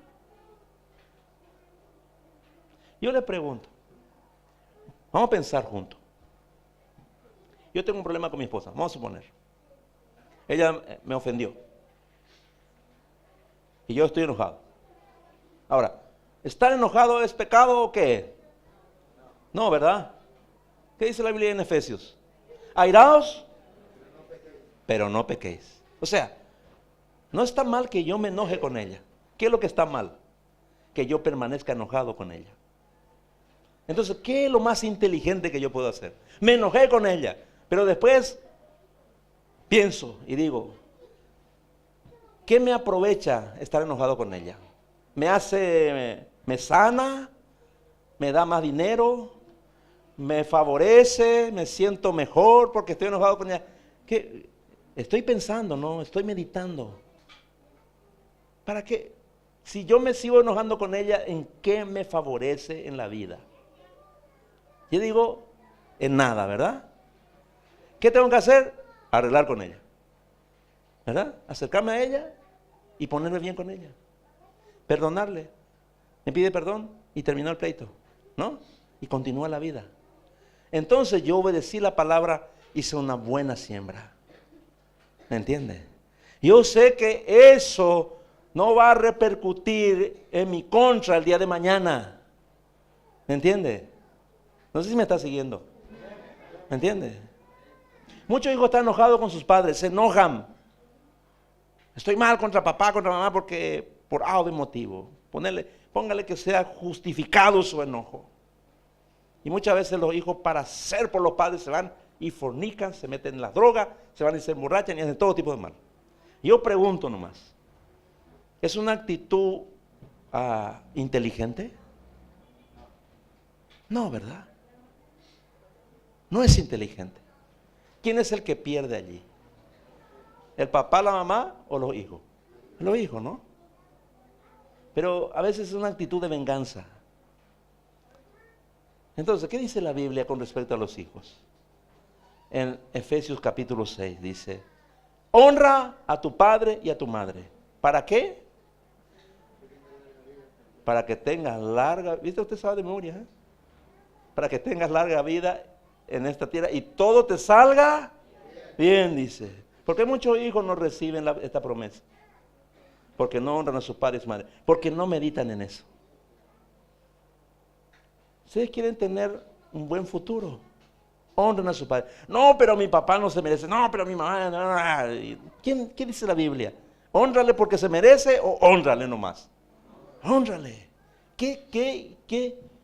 Yo le pregunto, vamos a pensar juntos. Yo tengo un problema con mi esposa, vamos a suponer. Ella me ofendió. Y yo estoy enojado. Ahora, ¿estar enojado es pecado o qué? No, ¿verdad? ¿Qué dice la Biblia en Efesios? Airaos, pero no pequéis. O sea, no está mal que yo me enoje con ella. ¿Qué es lo que está mal? Que yo permanezca enojado con ella. Entonces, ¿qué es lo más inteligente que yo puedo hacer? Me enojé con ella, pero después pienso y digo, ¿qué me aprovecha estar enojado con ella? Me sana, me da más dinero, me favorece, me siento mejor porque estoy enojado con ella. ¿Qué? Estoy pensando, no, estoy meditando. ¿Para qué? Si yo me sigo enojando con ella, ¿en qué me favorece en la vida? Yo digo, en nada, ¿verdad? ¿Qué tengo que hacer? Arreglar con ella, ¿verdad? Acercarme a ella y ponerme bien con ella. Perdonarle. Me pide perdón y terminó el pleito, ¿no? Y continúa la vida. Entonces yo obedecí la palabra, hice una buena siembra. ¿Me entiende? Yo sé que eso no va a repercutir en mi contra el día de mañana. ¿Me entiende? No sé si me está siguiendo. ¿Me entiende? Muchos hijos están enojados con sus padres, se enojan. Estoy mal contra papá, contra mamá, porque por algo de motivo. Póngale que sea justificado su enojo. Y muchas veces los hijos, para hacer por los padres, se van y fornican, se meten en las drogas, se van y se emborrachan y hacen todo tipo de mal. Yo pregunto nomás, ¿es una actitud inteligente? No, ¿verdad? No es inteligente. ¿Quién es el que pierde allí? ¿El papá, la mamá o los hijos? Los hijos, ¿no? Pero a veces es una actitud de venganza. Entonces, ¿qué dice la Biblia con respecto a los hijos? En Efesios capítulo 6 dice, honra a tu padre y a tu madre. ¿Para qué? Para que tengas larga, ¿viste? Usted sabe de memoria, ¿eh? Para que tengas larga vida en esta tierra y todo te salga bien, dice. ¿Por qué muchos hijos no reciben esta promesa? Porque no honran a sus padres y madres, porque no meditan en eso. Ustedes quieren tener un buen futuro, honren a sus padres. No, pero mi papá no se merece. No, pero mi mamá no. ¿Qué dice la Biblia? ¿Hónrale porque se merece o hónrale nomás? Hónrale. ¿Qué?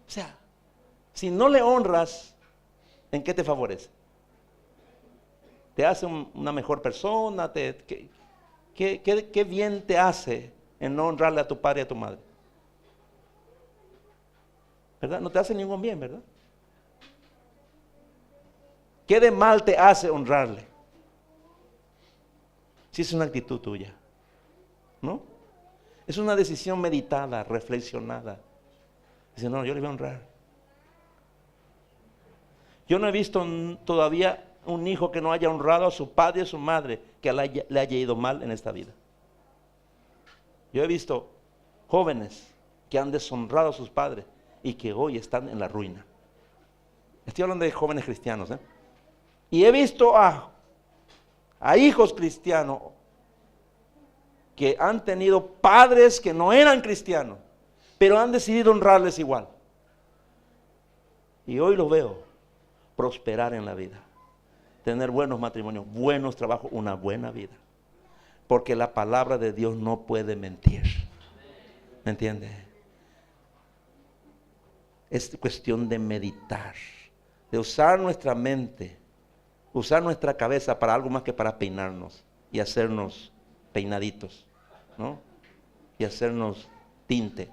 O sea, si no le honras, ¿en qué te favorece? ¿Te hace una mejor persona? ¿Qué bien te hace en no honrarle a tu padre y a tu madre? ¿Verdad? No te hace ningún bien, ¿verdad? ¿Qué de mal te hace honrarle? Si es una actitud tuya, ¿no? Es una decisión meditada, reflexionada. Dice, no, yo le voy a honrar. Yo no he visto todavía un hijo que no haya honrado a su padre y a su madre, que le haya ido mal en esta vida. Yo he visto jóvenes que han deshonrado a sus padres y que hoy están en la ruina. Estoy hablando de jóvenes cristianos, ¿eh? Y he visto a hijos cristianos que han tenido padres que no eran cristianos, pero han decidido honrarles igual. Y hoy los veo prosperar en la vida, tener buenos matrimonios, buenos trabajos, una buena vida. Porque la palabra de Dios no puede mentir. ¿Me entiende? Es cuestión de meditar, de usar nuestra mente, usar nuestra cabeza para algo más que para peinarnos y hacernos peinaditos, ¿no? Y hacernos tinte.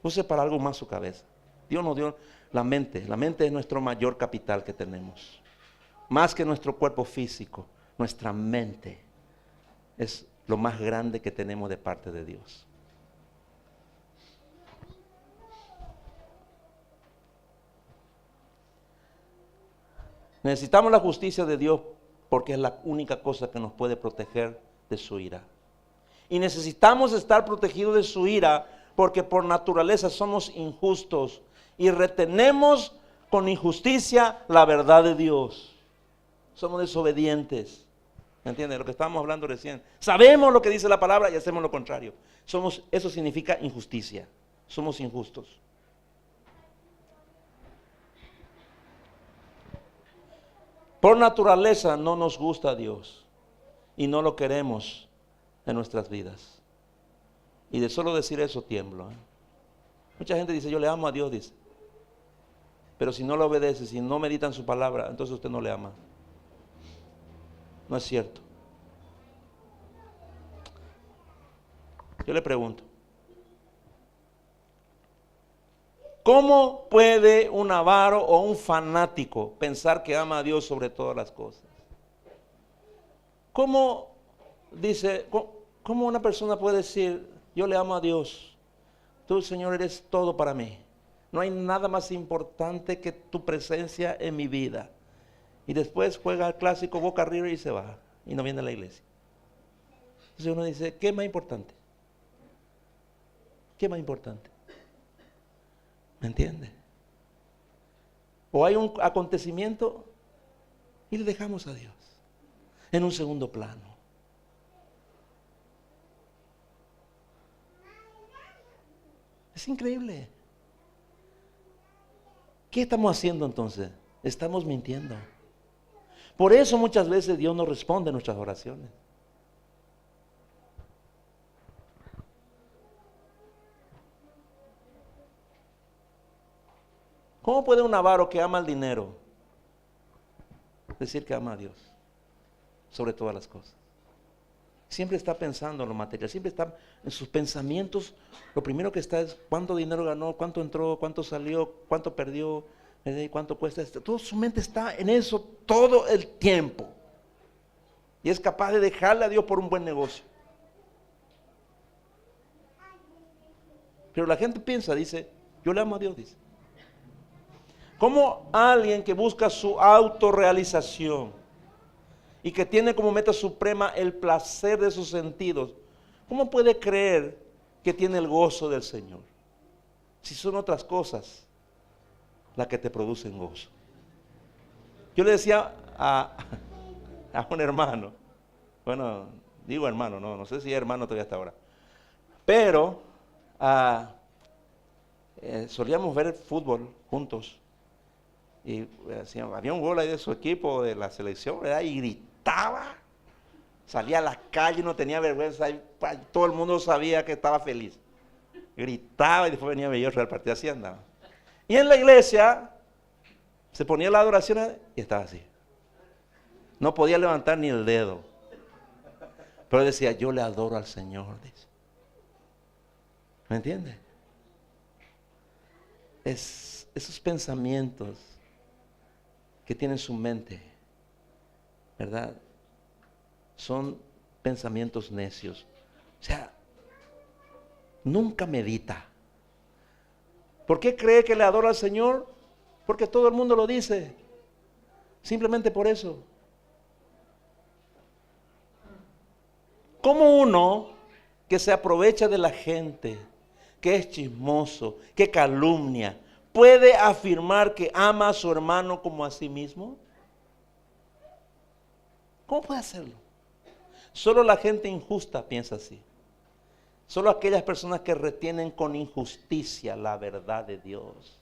Use para algo más su cabeza. Dios nos dio la mente. La mente es nuestro mayor capital que tenemos. Más que nuestro cuerpo físico, nuestra mente es lo más grande que tenemos de parte de Dios. Necesitamos la justicia de Dios porque es la única cosa que nos puede proteger de su ira. Y necesitamos estar protegidos de su ira porque por naturaleza somos injustos y retenemos con injusticia la verdad de Dios. Somos desobedientes. ¿Me entiendes? Lo que estábamos hablando recién. Sabemos lo que dice la palabra y hacemos lo contrario. Eso significa injusticia. Somos injustos. Por naturaleza no nos gusta Dios y no lo queremos en nuestras vidas. Y de solo decir eso tiemblo. Mucha gente dice, yo le amo a Dios, dice. Pero si no lo obedece, si no medita en su palabra, entonces usted no le ama. No es cierto. Yo le pregunto, ¿cómo puede un avaro o un fanático pensar que ama a Dios sobre todas las cosas? ¿Cómo una persona puede decir, yo le amo a Dios, tú, Señor, eres todo para mí? No hay nada más importante que tu presencia en mi vida. Y después juega el clásico Boca River y se va, y no viene a la iglesia. Entonces uno dice, ¿qué es más importante? ¿Qué es más importante? ¿Me entiende? O hay un acontecimiento y le dejamos a Dios en un segundo plano. Es increíble. ¿Qué estamos haciendo entonces? Estamos mintiendo. Por eso muchas veces Dios no responde a nuestras oraciones. ¿Cómo puede un avaro que ama el dinero decir que ama a Dios sobre todas las cosas? Siempre está pensando en lo material, siempre está en sus pensamientos. Lo primero que está es cuánto dinero ganó, cuánto entró, cuánto salió, cuánto perdió, cuánto cuesta esto. Toda su mente está en eso todo el tiempo. Y es capaz de dejarle a Dios por un buen negocio. Pero la gente piensa, dice, yo le amo a Dios, dice. ¿Cómo alguien que busca su autorrealización y que tiene como meta suprema el placer de sus sentidos, cómo puede creer que tiene el gozo del Señor? Si son otras cosas las que te producen gozo. Yo le decía a un hermano, bueno, digo hermano, no sé si es hermano todavía hasta ahora, pero solíamos ver fútbol juntos. Y había un gol ahí de su equipo, de la selección, ¿verdad? Y gritaba, salía a la calle, no tenía vergüenza, y todo el mundo sabía que estaba feliz. Gritaba y después venía a ver el partido, así andaba. Y en la iglesia se ponía la adoración y estaba así. No podía levantar ni el dedo. Pero decía, yo le adoro al Señor, dice. ¿Me entiende? Esos pensamientos que tiene en su mente, ¿verdad? Son pensamientos necios. O sea, nunca medita. ¿Por qué cree que le adora al Señor? Porque todo el mundo lo dice. Simplemente por eso. ¿Cómo uno que se aprovecha de la gente, que es chismoso, que calumnia, puede afirmar que ama a su hermano como a sí mismo? ¿Cómo puede hacerlo? Solo la gente injusta piensa así. Solo aquellas personas que retienen con injusticia la verdad de Dios.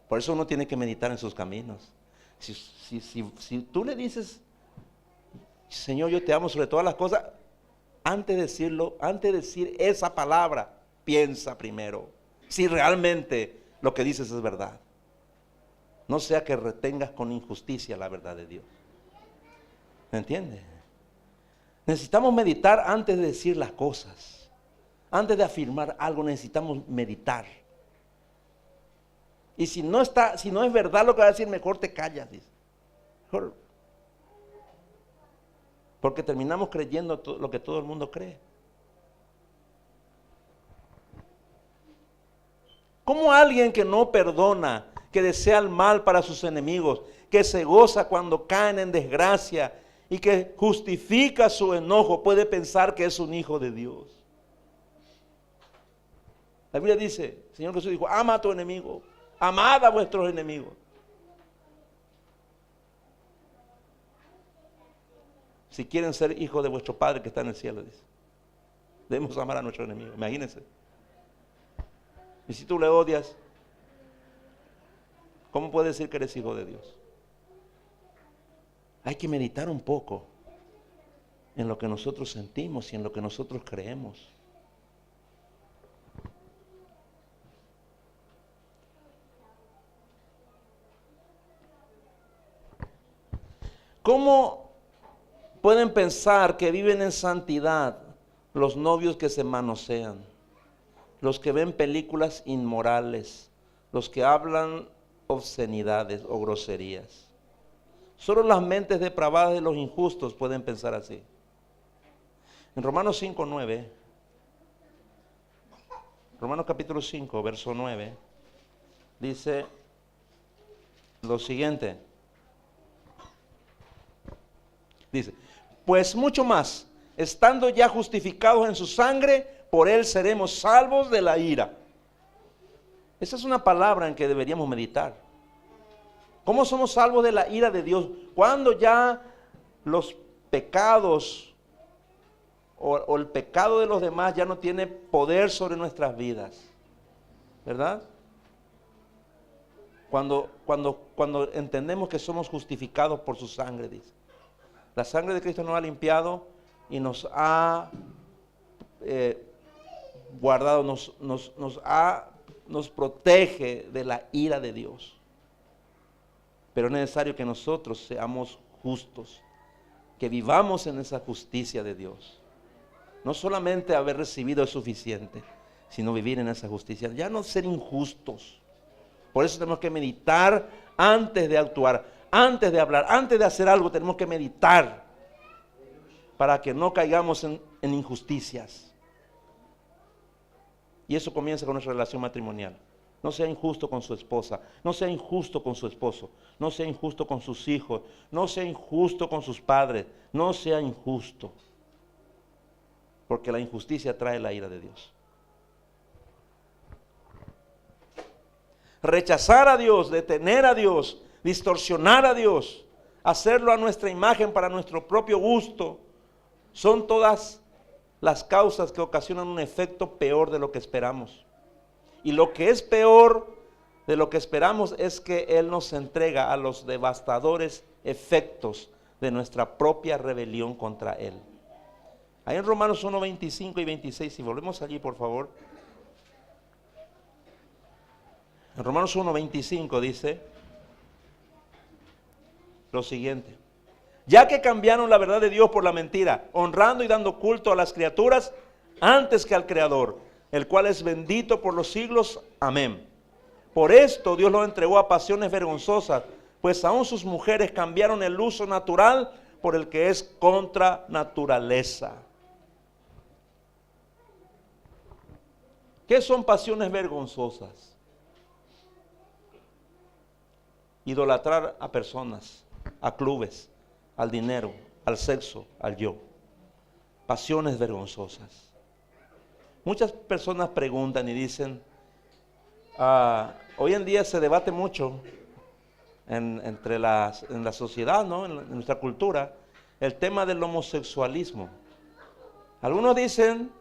Por eso uno tiene que meditar en sus caminos. Si tú le dices, Señor, yo te amo sobre todas las cosas, antes de decirlo, antes de decir esa palabra, piensa primero si realmente lo que dices es verdad. No sea que retengas con injusticia la verdad de Dios. ¿Me entiendes? Necesitamos meditar antes de decir las cosas. Antes de afirmar algo necesitamos meditar. Y si no es verdad lo que va a decir, mejor te callas, dice. Mejor. Porque terminamos creyendo lo que todo el mundo cree. ¿Cómo alguien que no perdona, que desea el mal para sus enemigos, que se goza cuando caen en desgracia y que justifica su enojo, puede pensar que es un hijo de Dios. La Biblia dice, el Señor Jesús dijo, ama a tu enemigo, amad a vuestros enemigos. Si quieren ser hijos de vuestro Padre que está en el cielo, dice, debemos amar a nuestro enemigo. Imagínense. Y si tú le odias, ¿cómo puedes decir que eres hijo de Dios? Hay que meditar un poco en lo que nosotros sentimos y en lo que nosotros creemos. ¿Cómo pueden pensar que viven en santidad los novios que se manosean, los que ven películas inmorales, los que hablan obscenidades o groserías? Solo las mentes depravadas de los injustos pueden pensar así. En Romanos 5:9, Romanos capítulo 5, verso 9, dice lo siguiente. Dice, pues mucho más, estando ya justificados en su sangre, por él seremos salvos de la ira. Esa es una palabra en que deberíamos meditar. ¿Cómo somos salvos de la ira de Dios? Cuando ya los pecados o el pecado de los demás ya no tiene poder sobre nuestras vidas, ¿verdad? Cuando entendemos que somos justificados por su sangre, dice. La sangre de Cristo nos ha limpiado y nos ha guardado, nos protege de la ira de Dios. Pero es necesario que nosotros seamos justos, que vivamos en esa justicia de Dios. No solamente haber recibido es suficiente, sino vivir en esa justicia. Ya no ser injustos. Por eso tenemos que meditar antes de actuar, antes de hablar, antes de hacer algo. Tenemos que meditar para que no caigamos en injusticias. Y eso comienza con nuestra relación matrimonial. No sea injusto con su esposa, no sea injusto con su esposo, no sea injusto con sus hijos, no sea injusto con sus padres, no sea injusto. Porque la injusticia trae la ira de Dios. Rechazar a Dios, detener a Dios, distorsionar a Dios, hacerlo a nuestra imagen para nuestro propio gusto, son todas las causas que ocasionan un efecto peor de lo que esperamos. Y lo que es peor de lo que esperamos es que Él nos entrega a los devastadores efectos de nuestra propia rebelión contra Él. Ahí en Romanos 1, 25 y 26, si volvemos allí por favor. En Romanos 1, 25 dice lo siguiente. Ya que cambiaron la verdad de Dios por la mentira, honrando y dando culto a las criaturas antes que al Creador, el cual es bendito por los siglos. Amén. Por esto Dios los entregó a pasiones vergonzosas, pues aún sus mujeres cambiaron el uso natural por el que es contra naturaleza. ¿Qué son pasiones vergonzosas? Idolatrar a personas, a clubes, al dinero, al sexo, al yo. Pasiones vergonzosas. Muchas personas preguntan y dicen, hoy en día se debate mucho en la sociedad, ¿no? En nuestra cultura, el tema del homosexualismo. Algunos dicen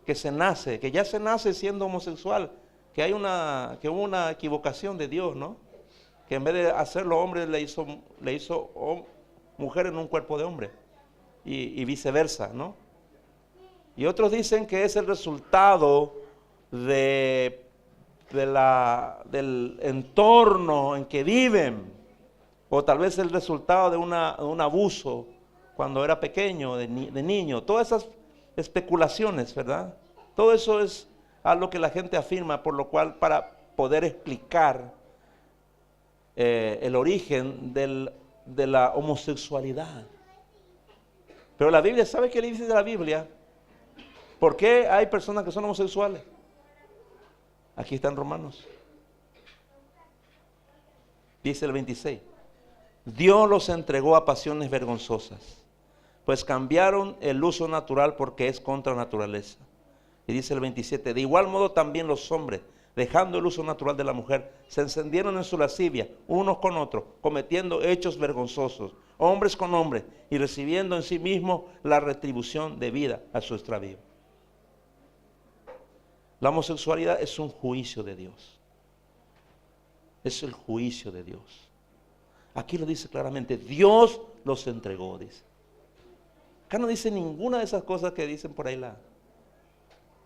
que ya se nace siendo homosexual, que hubo una equivocación de Dios, ¿no? Que en vez de hacerlo hombre le hizo mujer en un cuerpo de hombre y viceversa, ¿no? Y otros dicen que es el resultado del entorno en que viven, o tal vez el resultado de un abuso cuando era pequeño, de niño. Todas esas especulaciones, ¿verdad? Todo eso es algo que la gente afirma, por lo cual para poder explicar el origen de la homosexualidad. Pero la Biblia, ¿sabe qué le dice de la Biblia? ¿Por qué hay personas que son homosexuales? Aquí está en Romanos. Dice el 26. Dios los entregó a pasiones vergonzosas, pues cambiaron el uso natural porque es contra naturaleza. Y dice el 27, de igual modo también los hombres, dejando el uso natural de la mujer, se encendieron en su lascivia, unos con otros, cometiendo hechos vergonzosos, hombres con hombres, y recibiendo en sí mismos la retribución debida a su extravío. La homosexualidad es un juicio de Dios. Es el juicio de Dios. Aquí lo dice claramente, Dios los entregó, dice. Acá no dice ninguna de esas cosas que dicen por ahí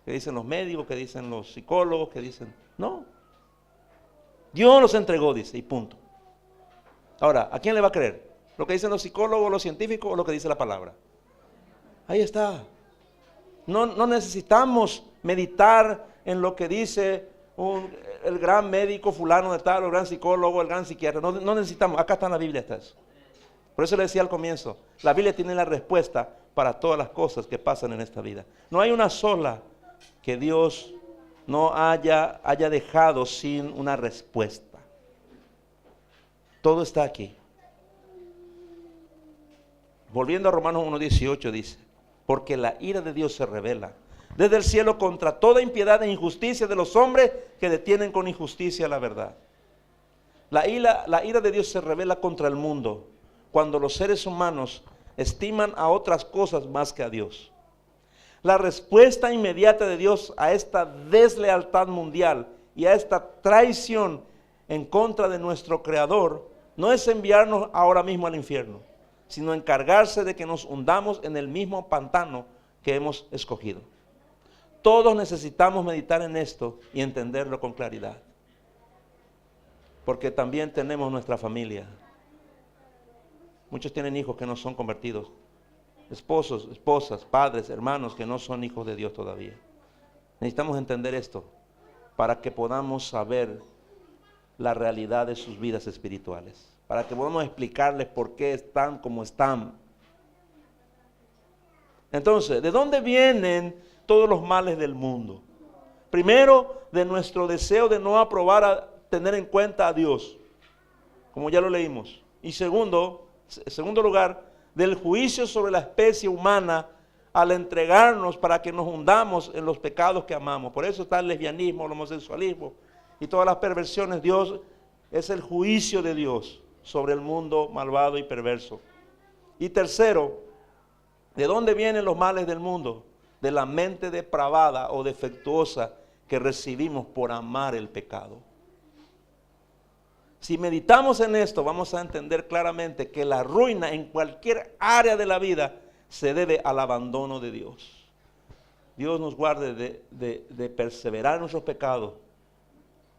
que dicen los médicos, que dicen los psicólogos, que dicen, no. Dios los entregó, dice, y punto. Ahora, ¿a quién le va a creer? ¿Lo que dicen los psicólogos, los científicos o lo que dice la palabra? Ahí está. No necesitamos meditar en lo que dice el gran médico fulano de tal, el gran psicólogo, el gran psiquiatra. No necesitamos, acá está en la Biblia, está eso. Por eso le decía al comienzo, la Biblia tiene la respuesta para todas las cosas que pasan en esta vida. No hay una sola que Dios no haya dejado sin una respuesta. Todo está aquí. Volviendo a Romanos 1:18 dice, porque la ira de Dios se revela desde el cielo contra toda impiedad e injusticia de los hombres que detienen con injusticia la verdad. La ira de Dios se revela contra el mundo cuando los seres humanos estiman a otras cosas más que a Dios. La respuesta inmediata de Dios a esta deslealtad mundial y a esta traición en contra de nuestro Creador no es enviarnos ahora mismo al infierno, sino encargarse de que nos hundamos en el mismo pantano que hemos escogido. Todos necesitamos meditar en esto y entenderlo con claridad, porque también tenemos nuestra familia. Muchos tienen hijos que no son convertidos, esposos, esposas, padres, hermanos que no son hijos de Dios todavía. Necesitamos entender esto para que podamos saber la realidad de sus vidas espirituales, para que podamos explicarles por qué están como están. Entonces, ¿de dónde vienen todos los males del mundo? Primero, de nuestro deseo de no aprobar a tener en cuenta a Dios, como ya lo leímos. Y en segundo lugar, del juicio sobre la especie humana al entregarnos para que nos hundamos en los pecados que amamos. Por eso está el lesbianismo, el homosexualismo y todas las perversiones. Dios es el juicio de Dios sobre el mundo malvado y perverso. Y tercero, ¿de dónde vienen los males del mundo? De la mente depravada o defectuosa que recibimos por amar el pecado. Si meditamos en esto, vamos a entender claramente que la ruina en cualquier área de la vida se debe al abandono de Dios. Dios nos guarde de perseverar en nuestros pecados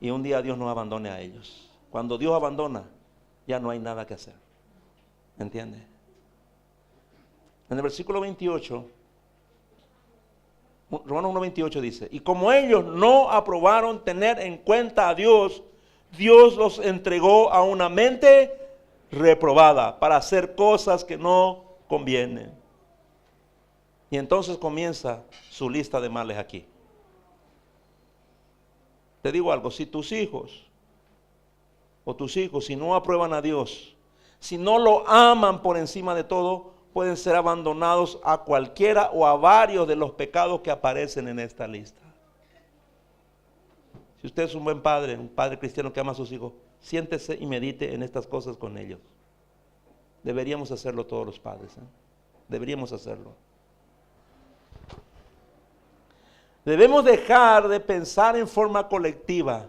y un día Dios nos abandone a ellos. Cuando Dios abandona, ya no hay nada que hacer. ¿Entiende? En el versículo 28, Romanos 1:28 dice, y como ellos no aprobaron tener en cuenta a Dios, Dios los entregó a una mente reprobada para hacer cosas que no convienen. Y entonces comienza su lista de males aquí. Te digo algo, si tus hijos si no aprueban a Dios, si no lo aman por encima de todo, pueden ser abandonados a cualquiera o a varios de los pecados que aparecen en esta lista. Si usted es un buen padre, un padre cristiano que ama a sus hijos, siéntese y medite en estas cosas con ellos. Deberíamos hacerlo todos los padres, ¿eh? Deberíamos hacerlo. Debemos dejar de pensar en forma colectiva,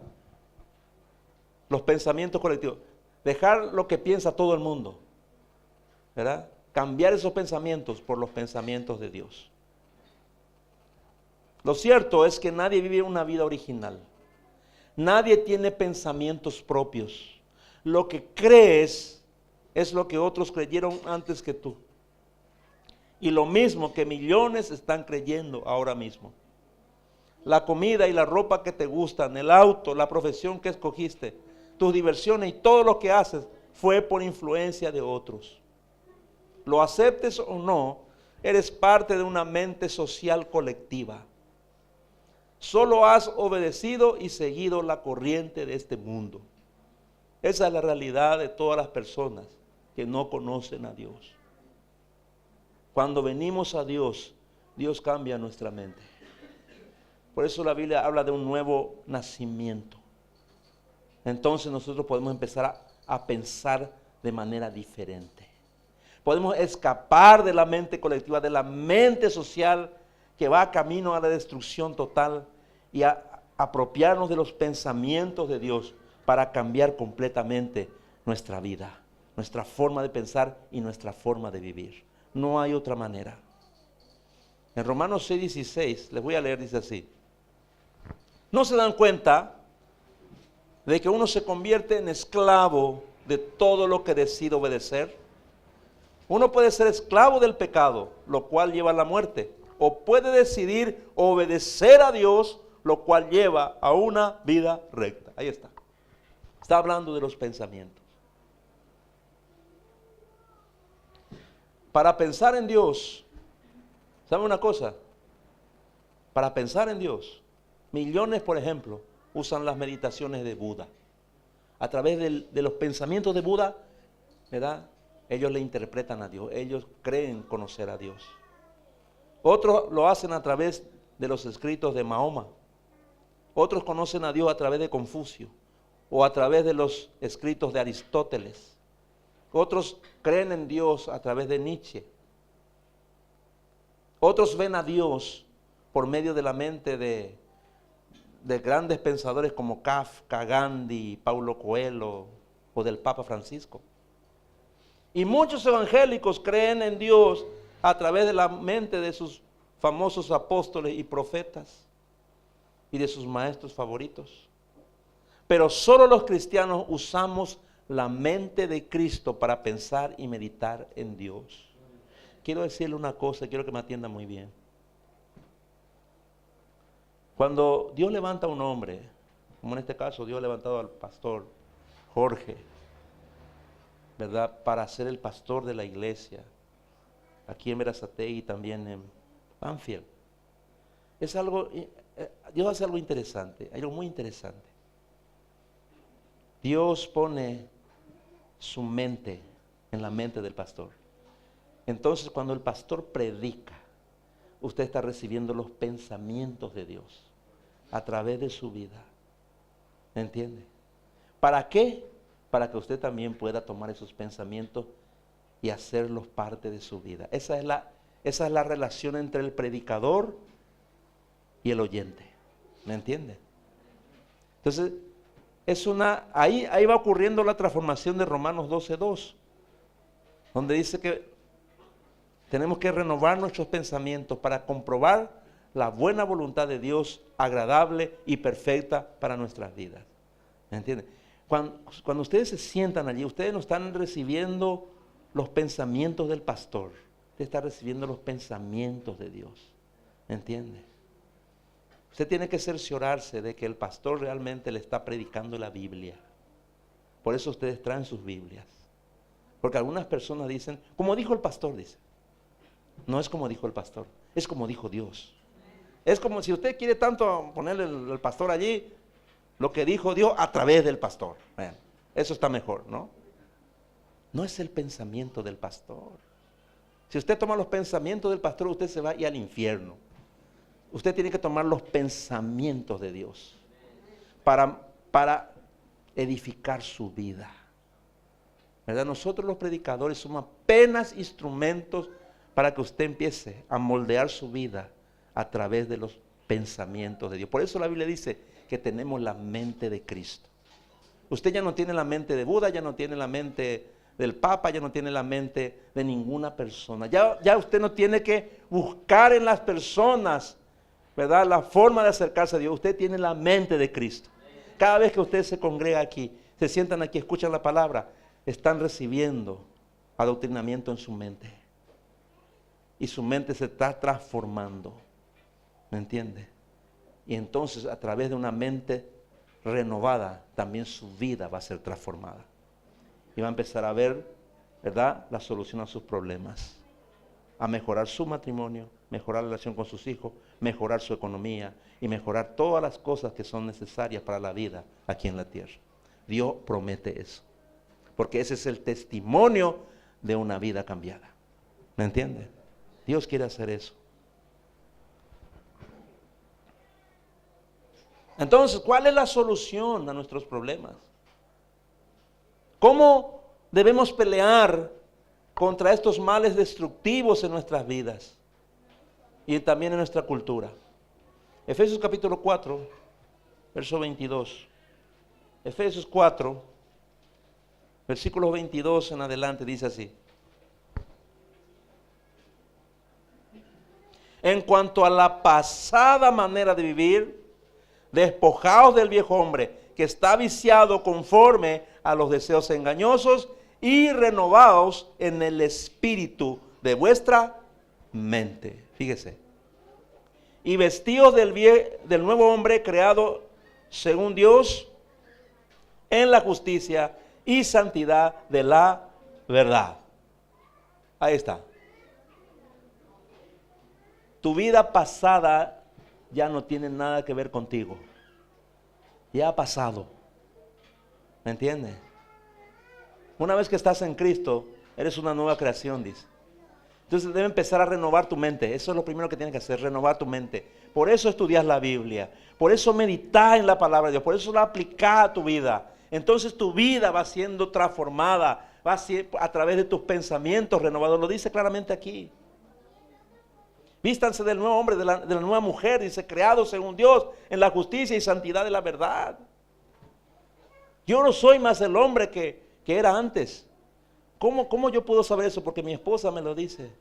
los pensamientos colectivos, dejar lo que piensa todo el mundo, ¿verdad? Cambiar esos pensamientos por los pensamientos de Dios. Lo cierto es que nadie vive una vida original. Nadie tiene pensamientos propios. Lo que crees es lo que otros creyeron antes que tú. Y lo mismo que millones están creyendo ahora mismo. La comida y la ropa que te gustan, el auto, la profesión que escogiste, tus diversiones y todo lo que haces fue por influencia de otros. Lo aceptes o no, eres parte de una mente social colectiva. Solo has obedecido y seguido la corriente de este mundo. Esa es la realidad de todas las personas que no conocen a Dios. Cuando venimos a Dios, Dios cambia nuestra mente. Por eso la Biblia habla de un nuevo nacimiento. Entonces nosotros podemos empezar a pensar de manera diferente. Podemos escapar de la mente colectiva, de la mente social que va camino a la destrucción total y a apropiarnos de los pensamientos de Dios para cambiar completamente nuestra vida, nuestra forma de pensar y nuestra forma de vivir. No hay otra manera. En Romanos 6:16, les voy a leer, dice así: ¿no se dan cuenta de que uno se convierte en esclavo de todo lo que decide obedecer? Uno puede ser esclavo del pecado, lo cual lleva a la muerte, o puede decidir obedecer a Dios, lo cual lleva a una vida recta. Ahí está. Está hablando de los pensamientos. Para pensar en Dios, ¿sabe una cosa? Para pensar en Dios, millones, por ejemplo, usan las meditaciones de Buda. A través de los pensamientos de Buda, ¿verdad?, ellos le interpretan a Dios, ellos creen conocer a Dios. Otros lo hacen a través de los escritos de Mahoma. Otros conocen a Dios a través de Confucio o a través de los escritos de Aristóteles. Otros creen en Dios a través de Nietzsche. Otros ven a Dios por medio de la mente de grandes pensadores como Kafka, Gandhi, Paulo Coelho o del Papa Francisco. Y muchos evangélicos creen en Dios a través de la mente de sus famosos apóstoles y profetas y de sus maestros favoritos. Pero solo los cristianos usamos la mente de Cristo para pensar y meditar en Dios. Quiero decirle una cosa, quiero que me atienda muy bien. Cuando Dios levanta a un hombre, como en este caso Dios ha levantado al pastor Jorge, ¿verdad?, para ser el pastor de la iglesia, aquí en Berazategui y también en Banfield. Es algo, Dios hace algo interesante, algo muy interesante. Dios pone su mente en la mente del pastor. Entonces, cuando el pastor predica, usted está recibiendo los pensamientos de Dios a través de su vida. ¿Me entiende? ¿Para qué? Para que usted también pueda tomar esos pensamientos y hacerlos parte de su vida. Esa es la relación entre el predicador y el oyente. ¿Me entiende? Entonces, ahí va ocurriendo la transformación de Romanos 12:2, donde dice que tenemos que renovar nuestros pensamientos para comprobar la buena voluntad de Dios, agradable y perfecta para nuestras vidas. ¿Me entiende? Cuando ustedes se sientan allí, ustedes no están recibiendo los pensamientos del pastor, usted está recibiendo los pensamientos de Dios. ¿Me entiende? Usted tiene que cerciorarse de que el pastor realmente le está predicando la Biblia. Por eso ustedes traen sus Biblias. Porque algunas personas dicen, como dijo el pastor, dice. No es como dijo el pastor, es como dijo Dios. Es como si usted quiere tanto ponerle el pastor allí, lo que dijo Dios a través del pastor. Bueno, eso está mejor, ¿no? No es el pensamiento del pastor. Si usted toma los pensamientos del pastor, usted se va a ir al infierno. Usted tiene que tomar los pensamientos de Dios para edificar su vida. ¿Verdad? Nosotros los predicadores somos apenas instrumentos para que usted empiece a moldear su vida a través de los pensamientos de Dios. Por eso la Biblia dice que tenemos la mente de Cristo. Usted ya no tiene la mente de Buda, ya no tiene la mente del Papa, ya no tiene la mente de ninguna persona. Ya usted no tiene que buscar en las personas, ¿verdad?, la forma de acercarse a Dios. Usted tiene la mente de Cristo. Cada vez que usted se congrega aquí, se sientan aquí, escuchan la palabra, están recibiendo adoctrinamiento en su mente. Y su mente se está transformando. ¿Me entiende? Y entonces a través de una mente renovada, también su vida va a ser transformada. Y va a empezar a ver, ¿verdad?, la solución a sus problemas. A mejorar su matrimonio, mejorar la relación con sus hijos, mejorar su economía y mejorar todas las cosas que son necesarias para la vida aquí en la tierra. Dios promete eso. porque ese es el testimonio de una vida cambiada. ¿Me entiende? Dios quiere hacer eso. Entonces, ¿cuál es la solución a nuestros problemas? ¿Cómo debemos pelear contra estos males destructivos en nuestras vidas y también en nuestra cultura? Efesios capítulo 4, verso 22. Efesios 4, versículos 22 en adelante, dice así: en cuanto a la pasada manera de vivir, despojaos del viejo hombre que está viciado conforme a los deseos engañosos y renovaos en el espíritu de vuestra mente. Fíjese. Y vestíos del nuevo hombre creado según Dios en la justicia y santidad de la verdad. Ahí está. Tu vida pasada ya no tiene nada que ver contigo. Ya ha pasado. ¿Me entiendes? Una vez que estás en Cristo, eres una nueva creación, dice. Entonces debe empezar a renovar tu mente. Eso es lo primero que tienes que hacer, renovar tu mente. Por eso estudias la Biblia. Por eso meditas en la palabra de Dios. Por eso la aplicas a tu vida. Entonces tu vida va siendo transformada. Va a través de tus pensamientos renovados. Lo dice claramente aquí. Vístanse del nuevo hombre, de la nueva mujer, dice, creado según Dios, en la justicia y santidad de la verdad. Yo no soy más el hombre que era antes. ¿Cómo yo puedo saber eso? Porque mi esposa me lo dice.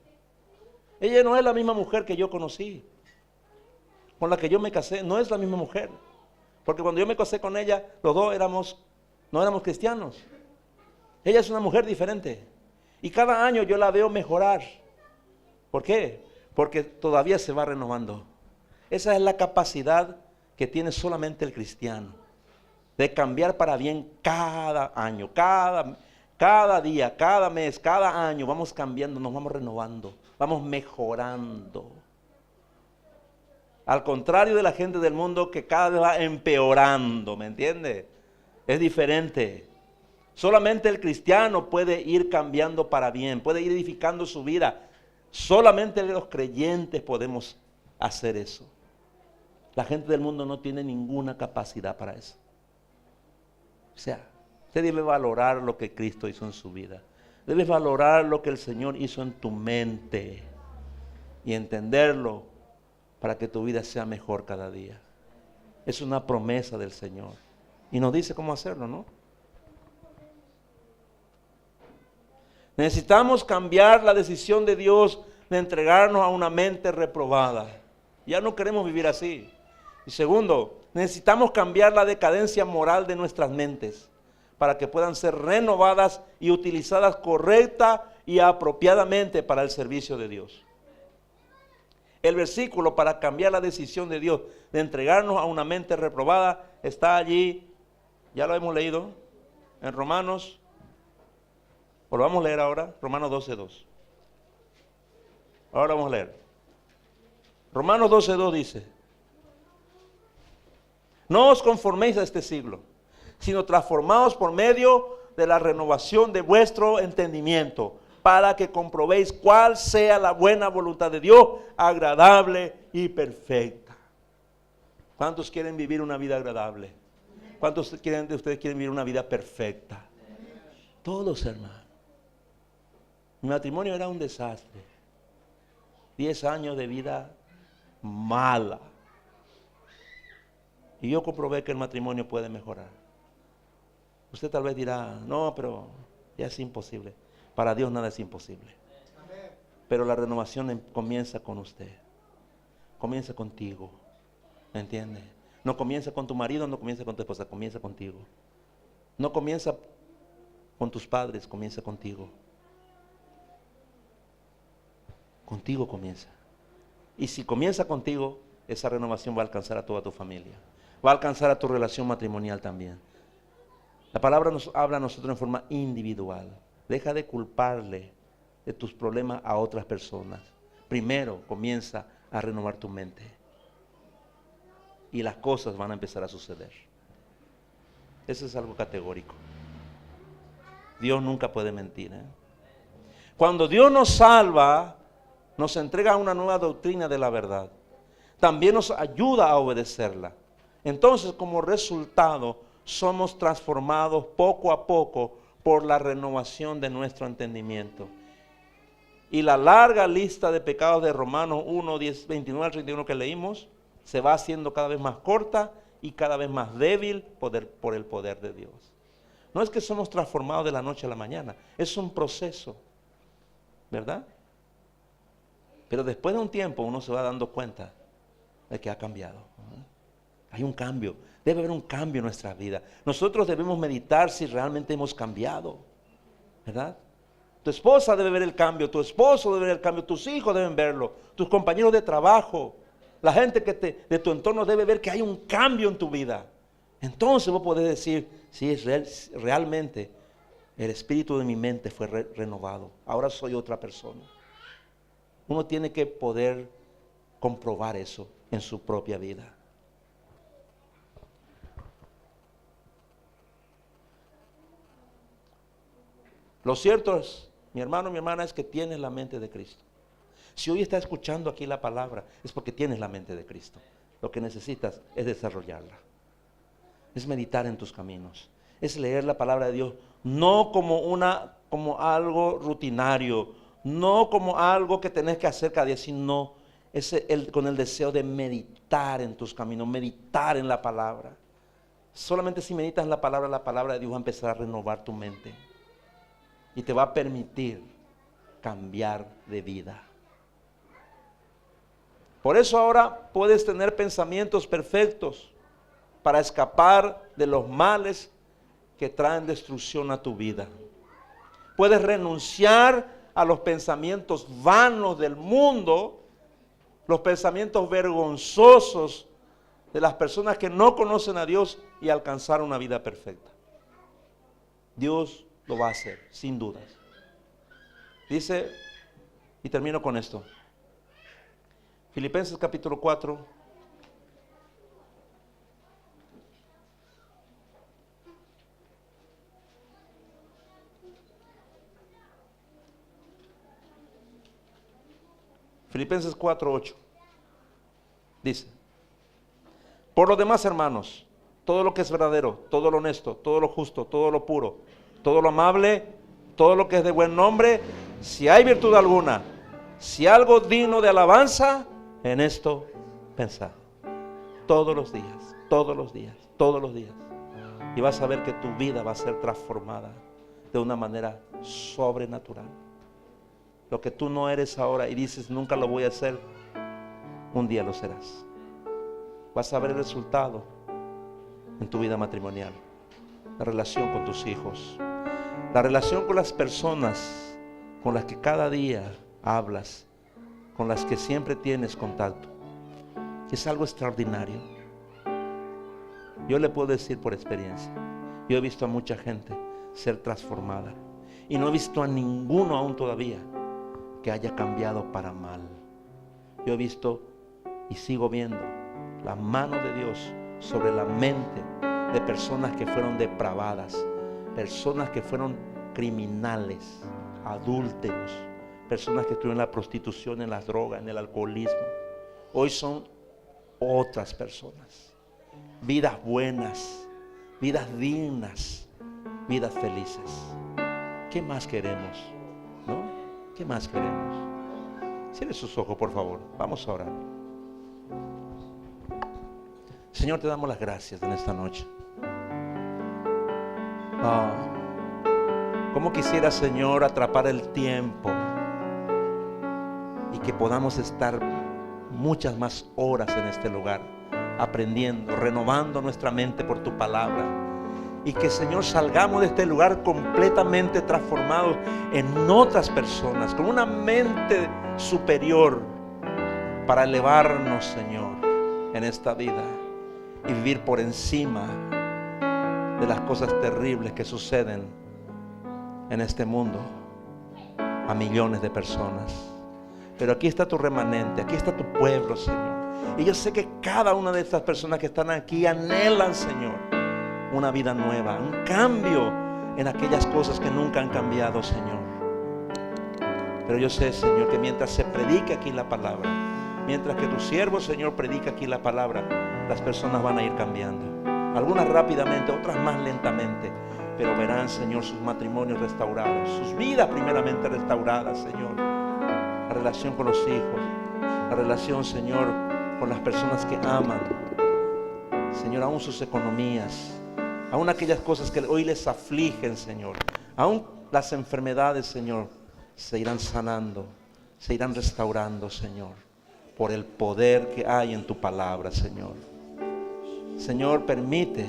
Ella no es la misma mujer que yo conocí, con la que yo me casé, no es la misma mujer. Porque cuando yo me casé con ella, los dos no éramos cristianos. Ella es una mujer diferente. Y cada año yo la veo mejorar. ¿Por qué? Porque todavía se va renovando. Esa es la capacidad que tiene solamente el cristiano, de cambiar para bien cada año, cada día, cada mes, cada año. Vamos cambiando, nos vamos renovando, vamos mejorando. Al contrario de la gente del mundo que cada vez va empeorando, ¿me entiende? Es diferente. Solamente el cristiano puede ir cambiando para bien, puede ir edificando su vida. Solamente los creyentes podemos hacer eso. La gente del mundo no tiene ninguna capacidad para eso. O sea, usted debe valorar lo que Cristo hizo en su vida. Debes valorar lo que el Señor hizo en tu mente y entenderlo para que tu vida sea mejor cada día. Es una promesa del Señor y nos dice cómo hacerlo, ¿no? Necesitamos cambiar la decisión de Dios de entregarnos a una mente reprobada. Ya no queremos vivir así. Y segundo, necesitamos cambiar la decadencia moral de nuestras mentes para que puedan ser renovadas y utilizadas correcta y apropiadamente para el servicio de Dios. El versículo para cambiar la decisión de Dios de entregarnos a una mente reprobada está allí, ya lo hemos leído, en Romanos. Lo vamos a leer ahora, Romanos 12:2. Ahora vamos a leer. Romanos 12:2 dice: no os conforméis a este siglo, sino transformaos por medio de la renovación de vuestro entendimiento, para que comprobéis cuál sea la buena voluntad de Dios, agradable y perfecta. ¿Cuántos quieren vivir una vida agradable? ¿Cuántos de ustedes quieren vivir una vida perfecta? Todos, hermanos. Mi matrimonio era un desastre. 10 años de vida mala. Y yo comprobé que el matrimonio puede mejorar. Usted tal vez dirá, no, pero ya es imposible. Para Dios nada es imposible. Pero la renovación comienza con usted. Comienza contigo. ¿Me entiende? No comienza con tu marido, no comienza con tu esposa, comienza contigo. No comienza con tus padres, comienza contigo. Contigo comienza. Y si comienza contigo, esa renovación va a alcanzar a toda tu familia. Va a alcanzar a tu relación matrimonial también. La palabra nos habla a nosotros en forma individual. Deja de culparle de tus problemas a otras personas. Primero comienza a renovar tu mente. Y las cosas van a empezar a suceder. Eso es algo categórico. Dios nunca puede mentir, ¿eh? Cuando Dios nos salva, nos entrega una nueva doctrina de la verdad. También nos ayuda a obedecerla. Entonces, como resultado, somos transformados poco a poco por la renovación de nuestro entendimiento. Y la larga lista de pecados de Romanos 1, 10, 29 al 31 que leímos, se va haciendo cada vez más corta y cada vez más débil por el poder de Dios. No es que somos transformados de la noche a la mañana, es un proceso, ¿verdad? Pero después de un tiempo uno se va dando cuenta de que ha cambiado. Hay un cambio, debe haber un cambio en nuestra vida. Nosotros debemos meditar si realmente hemos cambiado, ¿verdad? Tu esposa debe ver el cambio, tu esposo debe ver el cambio, tus hijos deben verlo, tus compañeros de trabajo, la gente de tu entorno debe ver que hay un cambio en tu vida. Entonces vos podés decir, sí, realmente el espíritu de mi mente fue renovado. Ahora soy otra persona. Uno tiene que poder comprobar eso en su propia vida. Lo cierto es, mi hermano, mi hermana, es que tienes la mente de Cristo. Si hoy estás escuchando aquí la palabra, es porque tienes la mente de Cristo. Lo que necesitas es desarrollarla. Es meditar en tus caminos. Es leer la palabra de Dios, no como algo rutinario, no como algo que tenés que hacer cada día, sino con el deseo de meditar en tus caminos, meditar en la palabra. Solamente si meditas en la palabra de Dios va a empezar a renovar tu mente. Y te va a permitir cambiar de vida. Por eso ahora puedes tener pensamientos perfectos para escapar de los males que traen destrucción a tu vida. Puedes renunciar a los pensamientos vanos del mundo, los pensamientos vergonzosos de las personas que no conocen a Dios y alcanzar una vida perfecta. Dios lo va a hacer, sin dudas. Dice, y termino con esto, Filipenses capítulo 4, Filipenses 4:8, dice, por lo demás, hermanos, todo lo que es verdadero, todo lo honesto, todo lo justo, todo lo puro, todo lo amable, todo lo que es de buen nombre, si hay virtud alguna, si algo digno de alabanza, en esto pensad. Todos los días, todos los días, todos los días. Y vas a ver que tu vida va a ser transformada de una manera sobrenatural. Lo que tú no eres ahora y dices nunca lo voy a hacer, un día lo serás. Vas a ver el resultado en tu vida matrimonial, la relación con tus hijos, la relación con las personas con las que cada día hablas, con las que siempre tienes contacto. Es algo extraordinario. Yo le puedo decir por experiencia, yo he visto a mucha gente ser transformada y no he visto a ninguno aún todavía que haya cambiado para mal. Yo he visto y sigo viendo la mano de Dios sobre la mente de personas que fueron depravadas, personas que fueron criminales, adúlteros, personas que estuvieron en la prostitución, en las drogas, en el alcoholismo. Hoy son otras personas, vidas buenas, vidas dignas, vidas felices. ¿Qué más queremos? ¿No? ¿Qué más queremos? Cierre sus ojos, por favor. Vamos a orar. Señor, te damos las gracias en esta noche. Cómo quisiera, Señor, atrapar el tiempo y que podamos estar muchas más horas en este lugar, aprendiendo, renovando nuestra mente por tu palabra. Y que, Señor, salgamos de este lugar completamente transformados en otras personas, con una mente superior para elevarnos, Señor, en esta vida y vivir por encima de las cosas terribles que suceden en este mundo a millones de personas. Pero aquí está tu remanente, aquí está tu pueblo, Señor. Y yo sé que cada una de estas personas que están aquí anhelan, Señor, una vida nueva, un cambio. en aquellas cosas que nunca han cambiado, Señor. Pero yo sé, Señor, que mientras se predique aquí la palabra, mientras que tu siervo, Señor, predica aquí la palabra, las personas van a ir cambiando. Algunas rápidamente, otras más lentamente, pero verán, Señor, sus matrimonios restaurados, sus vidas primeramente restauradas, Señor. La relación con los hijos, la relación, Señor, con las personas que aman, Señor, aún sus economías, aún aquellas cosas que hoy les afligen, Señor, aún las enfermedades, Señor, se irán sanando, se irán restaurando, Señor, por el poder que hay en tu palabra, Señor. Señor, permite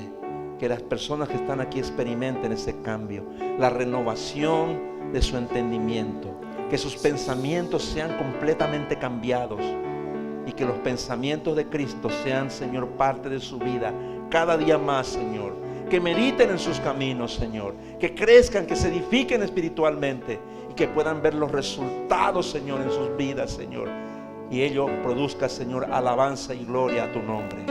que las personas que están aquí experimenten ese cambio, la renovación de su entendimiento, que sus pensamientos sean completamente cambiados y que los pensamientos de Cristo sean, Señor, parte de su vida cada día más, Señor. Que mediten en sus caminos, Señor, que crezcan, que se edifiquen espiritualmente y que puedan ver los resultados, Señor, en sus vidas, Señor, y ello produzca, Señor, alabanza y gloria a tu nombre.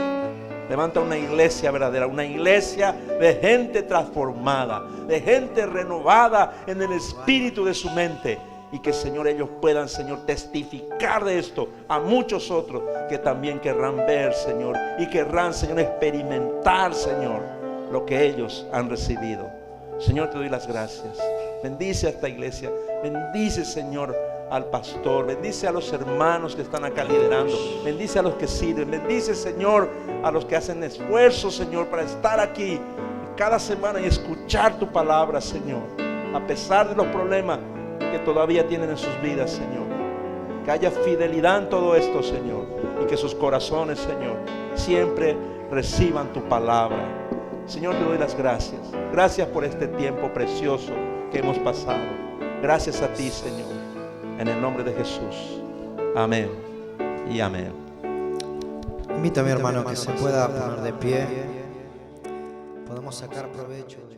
Levanta una iglesia verdadera, una iglesia de gente transformada, de gente renovada en el espíritu de su mente, y que, Señor, ellos puedan, Señor, testificar de esto a muchos otros que también querrán ver, Señor, y querrán, Señor, experimentar, Señor, lo que ellos han recibido. Señor, te doy las gracias. Bendice a esta iglesia, bendice, Señor, al pastor, bendice a los hermanos que están acá liderando, bendice a los que sirven, bendice, Señor, a los que hacen esfuerzo, Señor, para estar aquí cada semana y escuchar tu palabra, Señor, a pesar de los problemas que todavía tienen en sus vidas, Señor. Que haya fidelidad en todo esto, Señor, y que sus corazones, Señor, siempre reciban tu palabra. Señor, te doy las gracias. Gracias por este tiempo precioso que hemos pasado. Gracias a ti, Señor, en el nombre de Jesús. Amén y amén. Invito a mi hermano que se pueda poner de pie. Podemos sacar provecho de